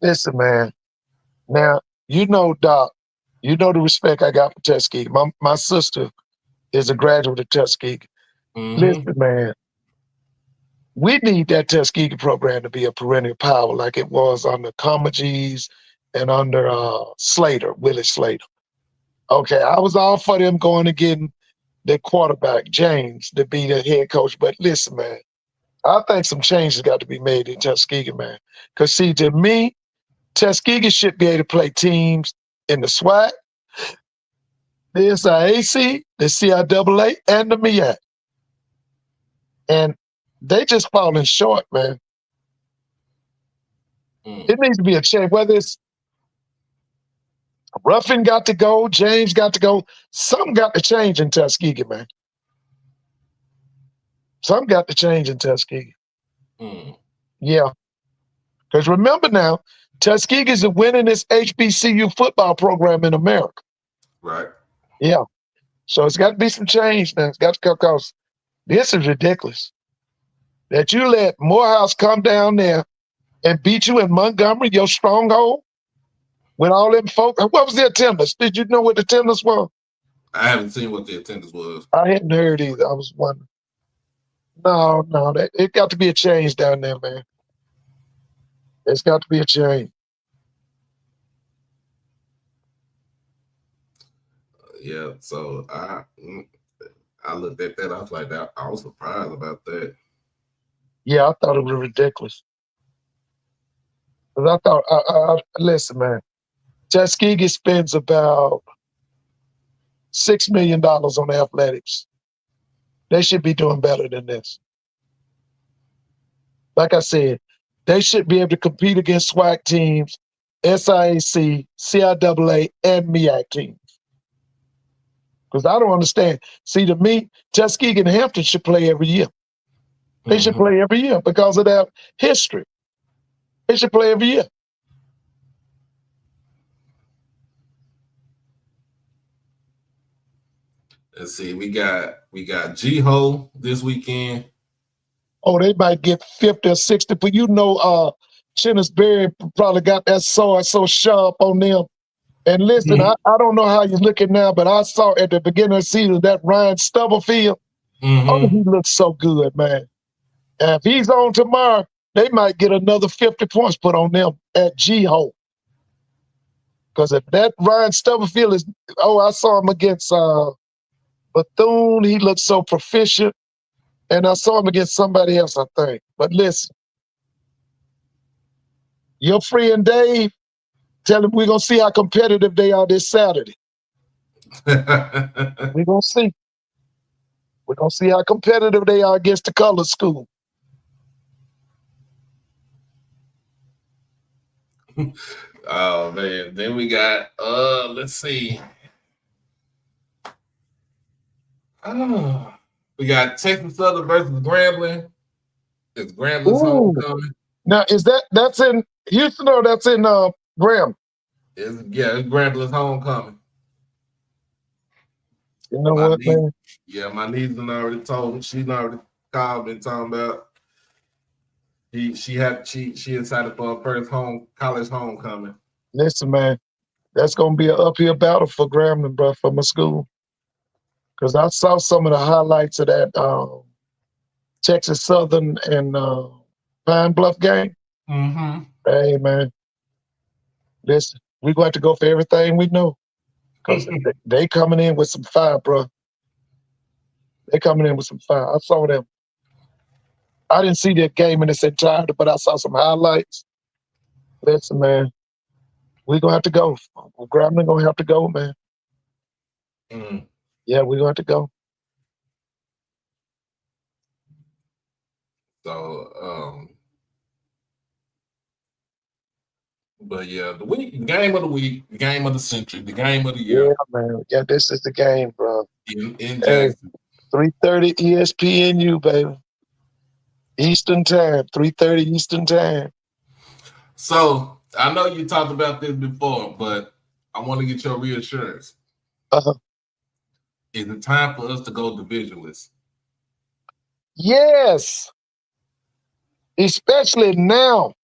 Listen, man. Now, Doc, you know the respect I got for Tuskegee. My sister is a graduate of Tuskegee. Listen, man. We need that Tuskegee program to be a perennial power like it was under Comegys and under Willie Slater. Okay, I was all for them going and getting the quarterback, James, to be the head coach. But listen, man, I think some changes got to be made in Tuskegee, man. Because, see, to me, Tuskegee should be able to play teams in the SWAC, the SIAC, the CIAA, and the MEAC. And they just falling short, man. It needs to be a change. Whether it's Ruffin got to go, James got to go, something got to change in Tuskegee, man. Something got to change in Tuskegee. Yeah. Because remember now, Tuskegee is winning this HBCU football program in America. Right. Yeah. So it's got to be some change now. It's got to come because this is ridiculous. That you let Morehouse come down there and beat you in Montgomery, your stronghold, with all them folks. What was the attendance? Did you know what the attendance was? I haven't seen what the attendance was. I hadn't heard either. I was wondering. No, it got to be a change down there, man. It's got to be a change. Yeah, so I looked at that. I was like, I was surprised about that. Yeah, I thought it was ridiculous. Because I thought, listen, man, Tuskegee spends about $6 million on athletics. They should be doing better than this. Like I said, they should be able to compete against SWAC teams, SIAC, CIAA, and MEAC teams. Because I don't understand. See, to me, Tuskegee and Hampton should play every year. They should play every year because of their history. They should play every year. Let's see. We got G-Ho this weekend. Oh, they might get 50 or 60, but Chennis Berry probably got that sword so sharp on them. And listen, I don't know how you're looking now, but I saw at the beginning of the season that Ryan Stubblefield. Oh, he looks so good, man. And if he's on tomorrow, they might get another 50 points put on them at G-Ho. Because if that Ryan Stubblefield I saw him against Bethune. He looked so proficient. And I saw him against somebody else, I think. But listen, your friend Dave, tell him we're going to see how competitive they are this Saturday. We're going to see. We're going to see how competitive they are against the color school. Oh, man. Then we got, let's see. We got Texas Southern versus Grambling. Is Grambling's homecoming? Now, that's in Houston or that's in Graham? It's Grambling's homecoming. You know what, man? Yeah, my niece already told me. She already called me talking about she excited for her first college homecoming. Listen, man, that's gonna be an uphill battle for Grambling, bro, for my school. Because I saw some of the highlights of that Texas Southern and Pine Bluff game. Mm-hmm. Hey, man, listen, we're going to go for everything we know. Because they coming in with some fire, bro. They coming in with some fire. I saw them. I didn't see that game in its entirety, but I saw some highlights. Listen, man, we're going to have to go. Grambling going to have to go, man. Mm. Yeah, we're going to have to go. So, but yeah, the game of the week, the game of the century, the game of the year. Yeah, man. Yeah, this is the game, bro. In Jackson. 3:30 ESPNU, baby. Eastern time, 3:30 Eastern time. So, I know you talked about this before, but I want to get your reassurance. Is it time for us to go divisionless? Yes. Especially now.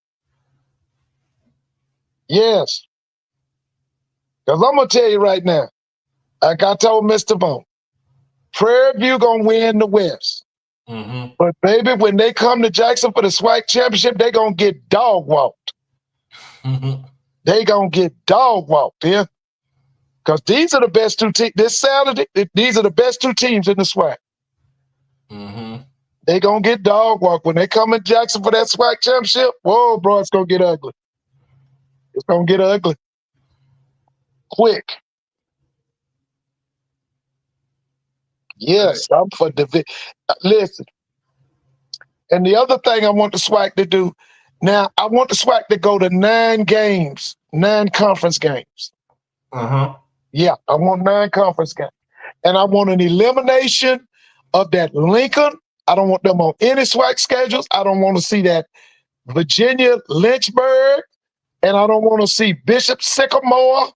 Yes. Because I'm going to tell you right now, like I told Mr. Bone, Prairie View going to win the West. Mm-hmm. But, baby, when they come to Jackson for the SWAC championship, they going to get dog walked. Mm-hmm. They going to get dog walked, yeah? Because these are the best two teams. This Saturday, these are the best two teams in the SWAC. Mm-hmm. They going to get dog walked. When they come in Jackson for that SWAC championship, whoa, bro, it's going to get ugly. It's going to get ugly. Quick. Yes, I'm for division. Listen. And the other thing I want the SWAC to do, now I want the SWAC to go to 9 games, 9 conference games. Uh-huh. Yeah, I want 9 conference games. And I want an elimination of that Lincoln. I don't want them on any SWAC schedules. I don't want to see that Virginia Lynchburg. And I don't want to see Bishop Sycamore.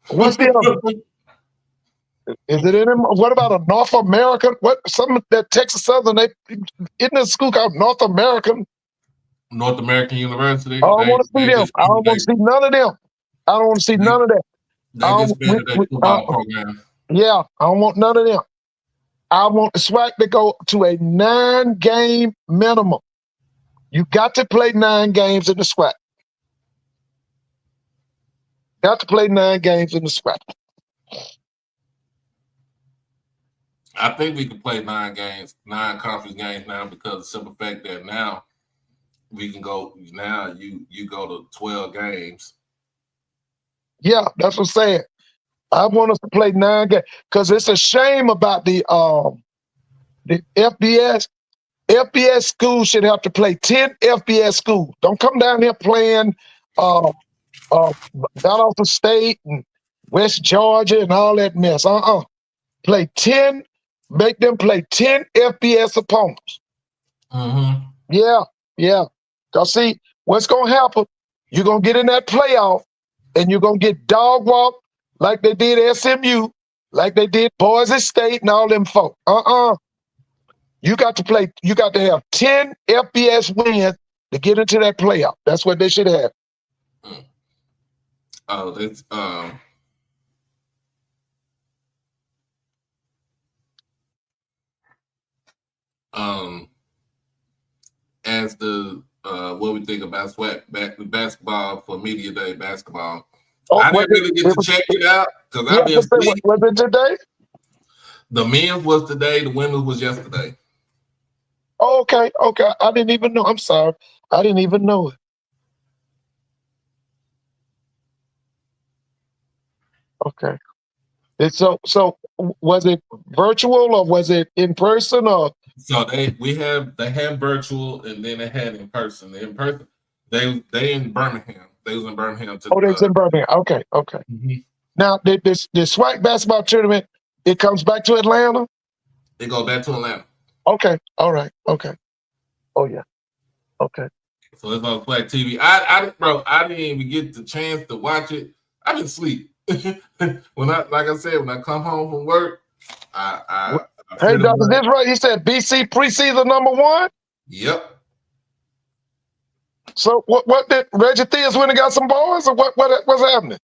What's the other? Is it in them? What about a North American? What some of that Texas Southern? Isn't a school called North American? North American University. I don't want to see them. I don't want to see none of them. I don't want to see none of that. They disbanded their football program. Yeah, I don't want none of them. I want the SWAC to go to a 9-game minimum. You got to play 9 games in the SWAC. Got to play 9 games in the SWAC. I think we can play 9 games, 9 conference games now because of the simple fact that now we can go. Now you go to 12 games. Yeah, that's what I'm saying. I want us to play 9 games because it's a shame about the FBS. FBS schools should have to play 10 FBS schools. Don't come down here playing Valdosta State and West Georgia and all that mess. Play 10. Make them play 10 FBS opponents. Mm-hmm. Yeah. Because see, what's going to happen, you're going to get in that playoff and you're going to get dog walked like they did SMU, like they did Boise State and all them folk. You got to play. You got to have 10 FBS wins to get into that playoff. That's what they should have. Oh, that's as the what we think about basketball for media day basketball. I didn't really get to check it out because I've been asleep. Was it today? The men's was today. The women's was yesterday. Oh, okay. I didn't even know. I'm sorry. I didn't even know it. Okay. So was it virtual or was it in person or? So they had virtual and then they had in person. They in Birmingham. They was in Birmingham. They was in Birmingham. Okay. Mm-hmm. Now this SWAC basketball tournament, it comes back to Atlanta. It goes back to Atlanta. Okay. All right. Okay. Oh yeah. Okay. So it's on Flag TV. I didn't even get the chance to watch it. I've been asleep. When I come home from work, hey, Dr. This right? He said BC preseason #1. Yep. So what did Reggie Theus win and got some bars or what's happening?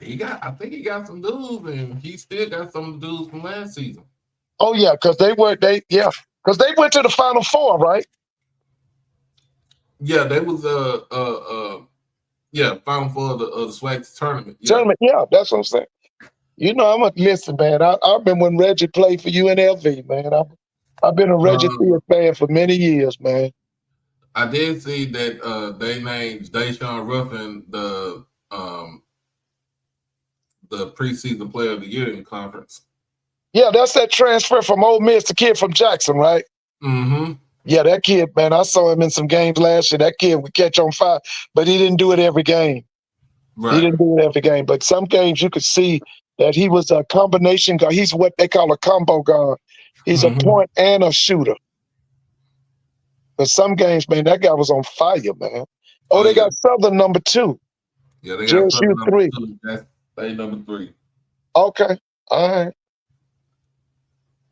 I think he got some dudes and he still got some dudes from last season. Oh yeah, because they went to the Final Four, right? Yeah, they was Final Four of the SWAC tournament. Yeah. Tournament, yeah, that's what I'm saying. You know, I'm a listen, man. I remember when Reggie played for UNLV, man. I've been a Reggie Theus fan for many years, man. I did see that they named Deshaun Ruffin the preseason player of the year in the conference. Yeah, that's that transfer from Ole Miss, the kid from Jackson, right? Mm-hmm. Yeah, that kid, man, I saw him in some games last year. That kid would catch on fire, but he didn't do it every game. Right. He didn't do it every game, but some games you could see that he was a combination guard. He's what they call a combo guard. He's a point and a shooter. But some games, man, that guy was on fire, man. Oh, they got Southern #2. Yeah, they got Southern #3. That's they #3. Okay, all right.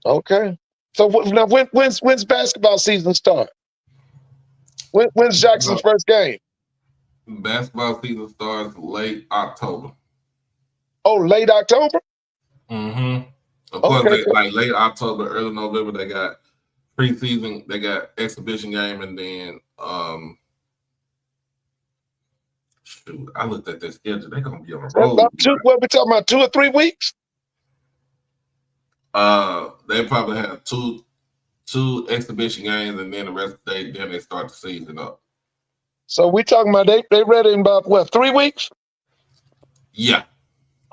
Okay. So now, when's basketball season start? When's Jackson's first game? Basketball season starts late October. Oh, late October? Mm-hmm. Of course, like late October, early November, they got preseason, they got exhibition game, and then shoot, I looked at their schedule. They're gonna be on the road. What we talking about? 2 or 3 weeks? They probably have two exhibition games, and then the rest of the day, then they start the season up. So we talking about they ready in about what, 3 weeks? Yeah.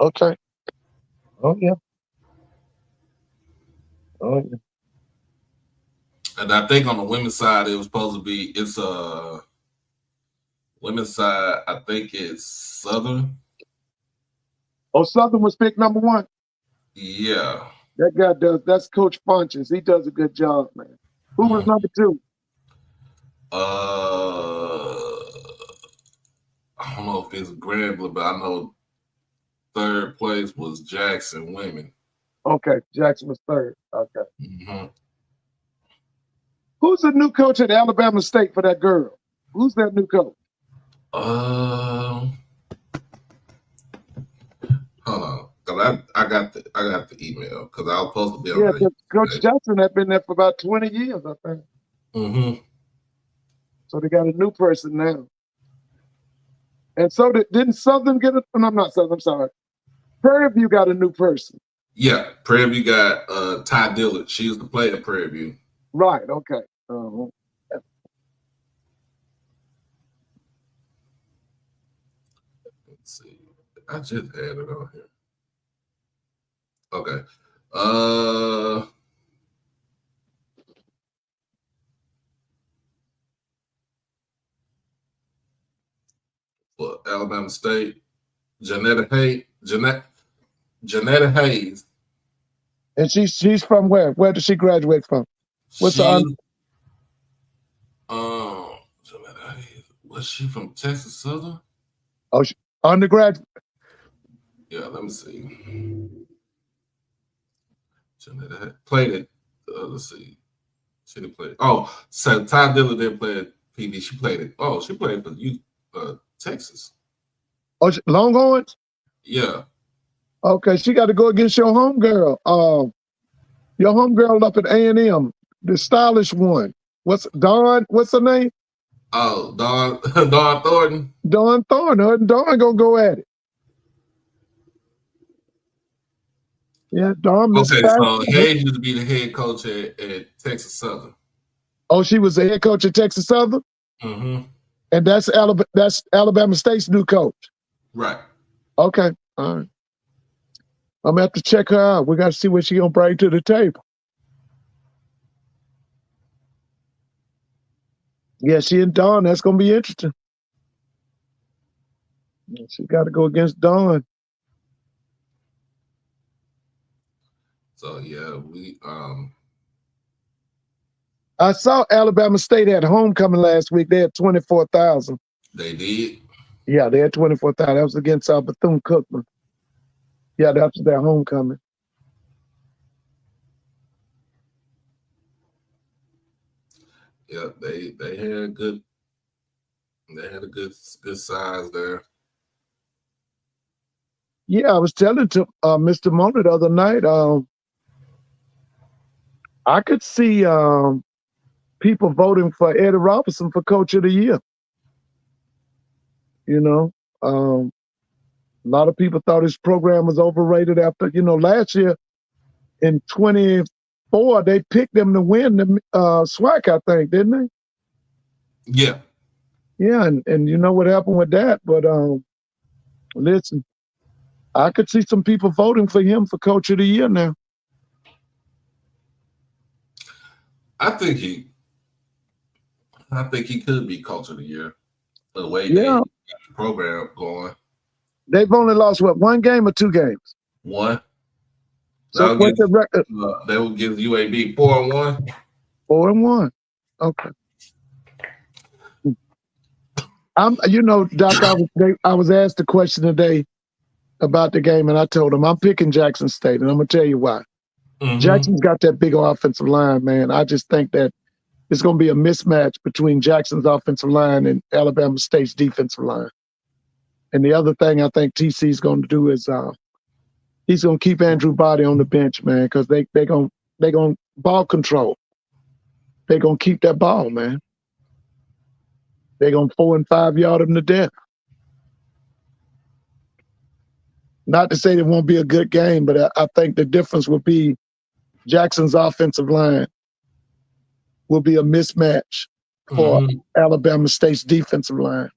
Okay. Oh yeah. Oh yeah. And I think on the women's side, it was supposed to be women's side. I think it's Southern. Oh, Southern was picked #1. Yeah. That guy does. That's Coach Funches. He does a good job, man. Who was #2? I don't know if it's Grambling, but I know third place was Jackson women. Okay, Jackson was third. Okay. Mm-hmm. Who's the new coach at Alabama State for that girl? Who's that new coach? Hold on, cause I got the email because I was supposed to be on. Yeah, Coach Jackson had been there for about 20 years, I think. Mm-hmm. So they got a new person now. And so didn't Southern get it? No, I'm not Southern. I'm sorry. Prairie View got a new person. Yeah, Prairie View got Ty Dillard. She used to play at Prairie View. Right. Okay. Let's see. I just had it on here. Okay. For Alabama State, Janetta Hayes. And she's from where? Where did she graduate from? What's Janetta Hayes. Was she from Texas Southern? Oh, undergraduate. Yeah, let me see. Played it. Let's see. She didn't play. Oh, so Ty Dillon didn't play at PD. She played it. Oh, she played for Texas. Oh, Longhorns? Yeah. Okay, she got to go against your homegirl. Your homegirl up at A&M, the stylish one. What's Dawn? What's her name? Oh, Dawn Thornton. Dawn Thornton. Her and Dawn gonna go at it. Yeah, Dawn. Okay, so Hayes used to be the head coach at Texas Southern. Oh, she was the head coach at Texas Southern? Mm-hmm. And that's Alabama State's new coach. Right. Okay. All right. I'm gonna have to check her out. We got to see what she's gonna bring to the table. Yeah, she and Dawn. That's gonna be interesting. She got to go against Dawn. So yeah, I saw Alabama State had homecoming last week. They had 24,000. They did. Yeah, they had 24,000. That was against Bethune-Cookman. Yeah, that was their homecoming. Yeah, they had a good size there. Yeah, I was telling to Mr. Mona the other night. I could see people voting for Eddie Robinson for Coach of the Year. You know, a lot of people thought his program was overrated after, last year in 24, they picked them to win the SWAC, I think, didn't they? Yeah. Yeah, and you know what happened with that. But listen, I could see some people voting for him for Coach of the Year now. I think he could be Coach of the Year. The way they got the program going. They've only lost one game or two games? One. So what's the record? They will give UAB 4-1. 4-1. Okay. Doc, I was asked a question today about the game, and I told him I'm picking Jackson State, and I'm gonna tell you why. Mm-hmm. Jackson's got that big offensive line, man. I just think that it's gonna be a mismatch between Jackson's offensive line and Alabama State's defensive line. And the other thing I think TC's going to do is he's going to keep Andrew Body on the bench, man, because they gonna ball control. They're going to keep that ball, man. They're going to 4 and 5 yard him to death. Not to say it won't be a good game, but I think the difference will be Jackson's offensive line will be a mismatch for Alabama State's defensive line.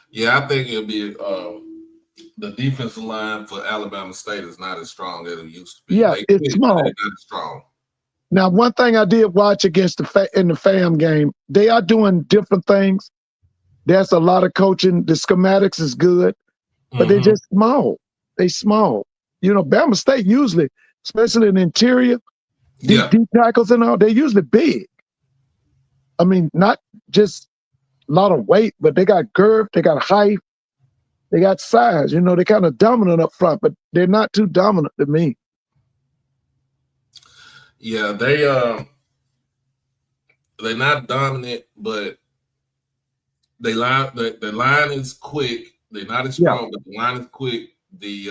Yeah, I think it'll be the defensive line for Alabama State is not as strong as it used to be. Yeah, it's small. They're not as strong. Now, one thing I did watch against in the FAM game, they are doing different things. There's a lot of coaching. The schematics is good, but they're just small. They small. Bama State usually, especially in the interior, deep tackles and all, they're usually big. I mean, not just a lot of weight, but they got girth, they got height, they got size. They're kind of dominant up front, but they're not too dominant to me. Yeah, they're not dominant, but the line is quick. They're not as strong, but the line is quick. The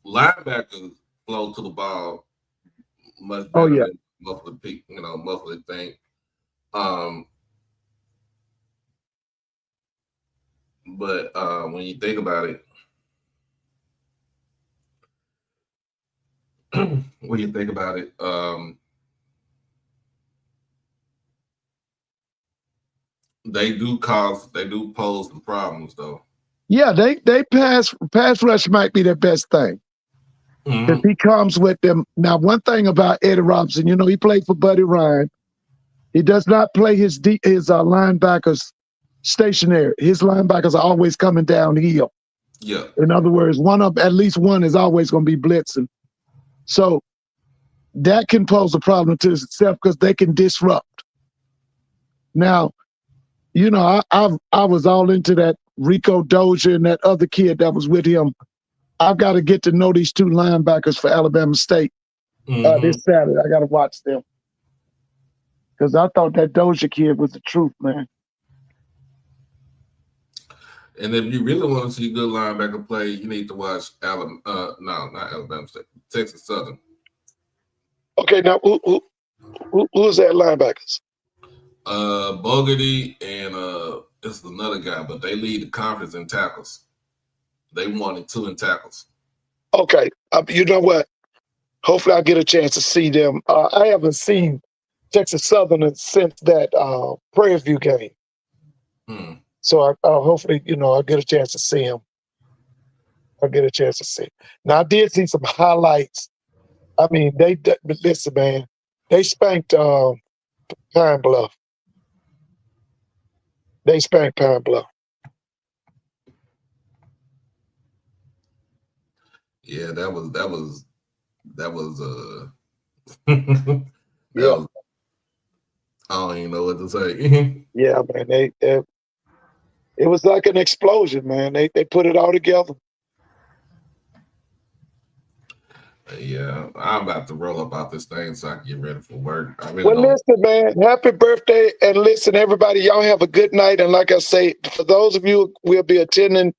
linebackers flow to the ball much better than most of the people, most of the thing. But when you think about it, they do pose some problems though. Yeah, they pass rush might be their best thing. If he comes with them. Now, one thing about Eddie Robinson, he played for Buddy Ryan. He does not play his linebackers stationary. His linebackers are always coming downhill. Yeah. In other words, at least one is always going to be blitzing. So that can pose a problem to itself because they can disrupt. Now, I was all into that Rico Dozier and that other kid that was with him. I've got to get to know these two linebackers for Alabama State this Saturday. I got to watch them because I thought that Dozier kid was the truth, man. And if you really want to see good linebacker play, you need to watch no, not Alabama State, Texas Southern. Okay, now who's that linebackers? Bogarty and it's another guy, but they lead the conference in tackles. They 1 and 2 in tackles. Okay, you know what? Hopefully, I get a chance to see them. I haven't seen Texas Southern since that Prairie View game. So hopefully, I'll get a chance to see him. I'll get a chance to see. Now, I did see some highlights. I mean, listen, man. They spanked Pine Bluff. They spanked Pine Bluff. Yeah, that was Yeah. I don't even know what to say. Yeah, man. It was like an explosion, man. They put it all together. Yeah, I'm about to roll up out this thing so I can get ready for work. Listen, man, happy birthday. And listen, everybody, y'all have a good night. And like I say, for those of you who will be attending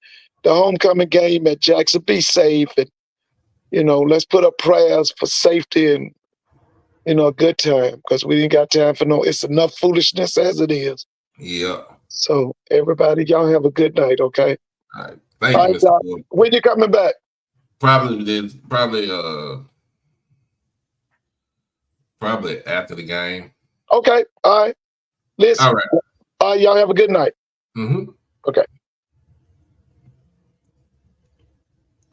the homecoming game at Jackson, be safe. And, let's put up prayers for safety and, a good time because we ain't got time for it's enough foolishness as it is. Yeah. So everybody, y'all have a good night, okay? All right. Thank you, Mr. Ford. When you coming back? Probably after the game. Okay. All right. Listen. All right. Y'all have a good night. Mm-hmm. Okay.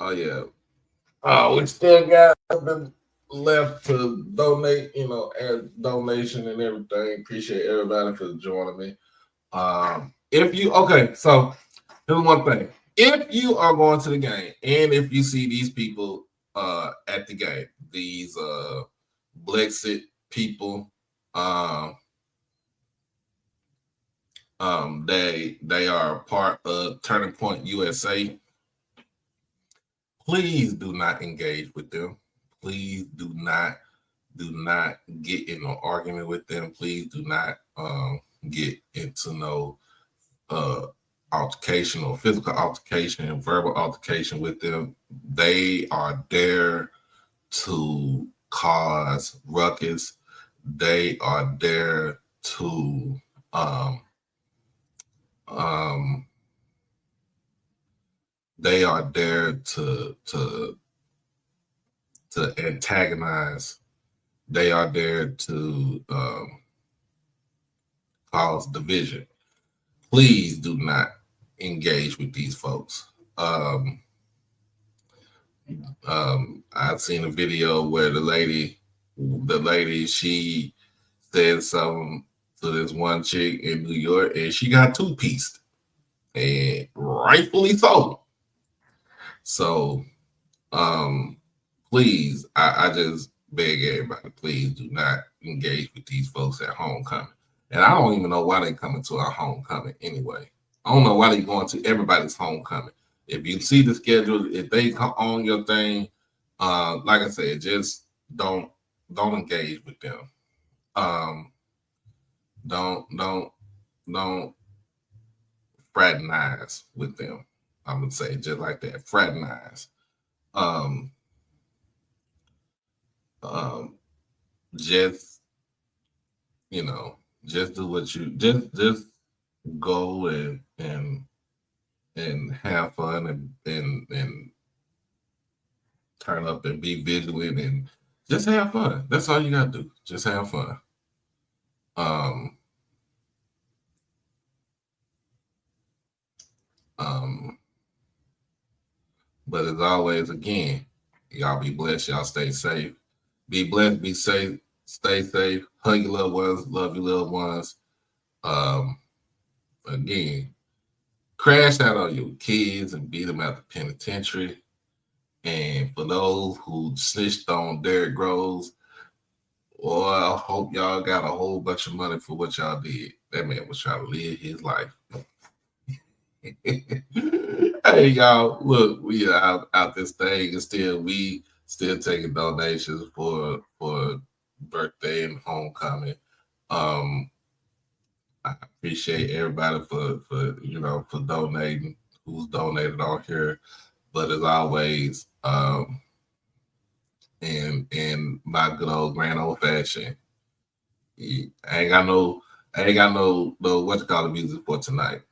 Oh yeah. We still got something left to donate, and donation and everything. Appreciate everybody for joining me. So here's one thing. If you are going to the game and if you see these people at the game, these Brexit people, they are part of Turning Point USA. Please do not engage with them. Please do not get in an argument with them. Please do not get into no altercation or physical altercation and verbal altercation with them. They are there to cause ruckus. They are there to they are there to antagonize. They are there to cause division. Please do not engage with these folks. I've seen a video where the lady, she said something to this one chick in New York, and she got two-pieced, and rightfully so. So, please, I just beg everybody, please do not engage with these folks at homecoming. And I don't even know why they coming to our homecoming anyway. I don't know why they going to everybody's homecoming. If you see the schedule, if they come on your thing, like I said, just don't engage with them. Don't fraternize with them. I would say just like that, fraternize. Just just do what you just go and have fun and turn up and be vigilant and just have fun. That's all you gotta do. Just have fun. But as always, again, y'all be blessed. Y'all stay safe. Be blessed. Be safe. Stay safe. Hug your loved ones. Love your loved ones. Again, crash out on your kids and beat them out the penitentiary. And for those who snitched on Derrick Rose, Well, I hope y'all got a whole bunch of money for what y'all did. That man was trying to live his life. Hey y'all, look, we are out this thing, and we still taking donations for birthday and homecoming. I appreciate everybody for donating, who's donated on here. But as always, in my good old grand old fashion, I ain't got no what you call the music for tonight.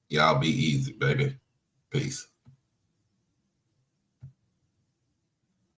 Y'all be easy, baby. Peace.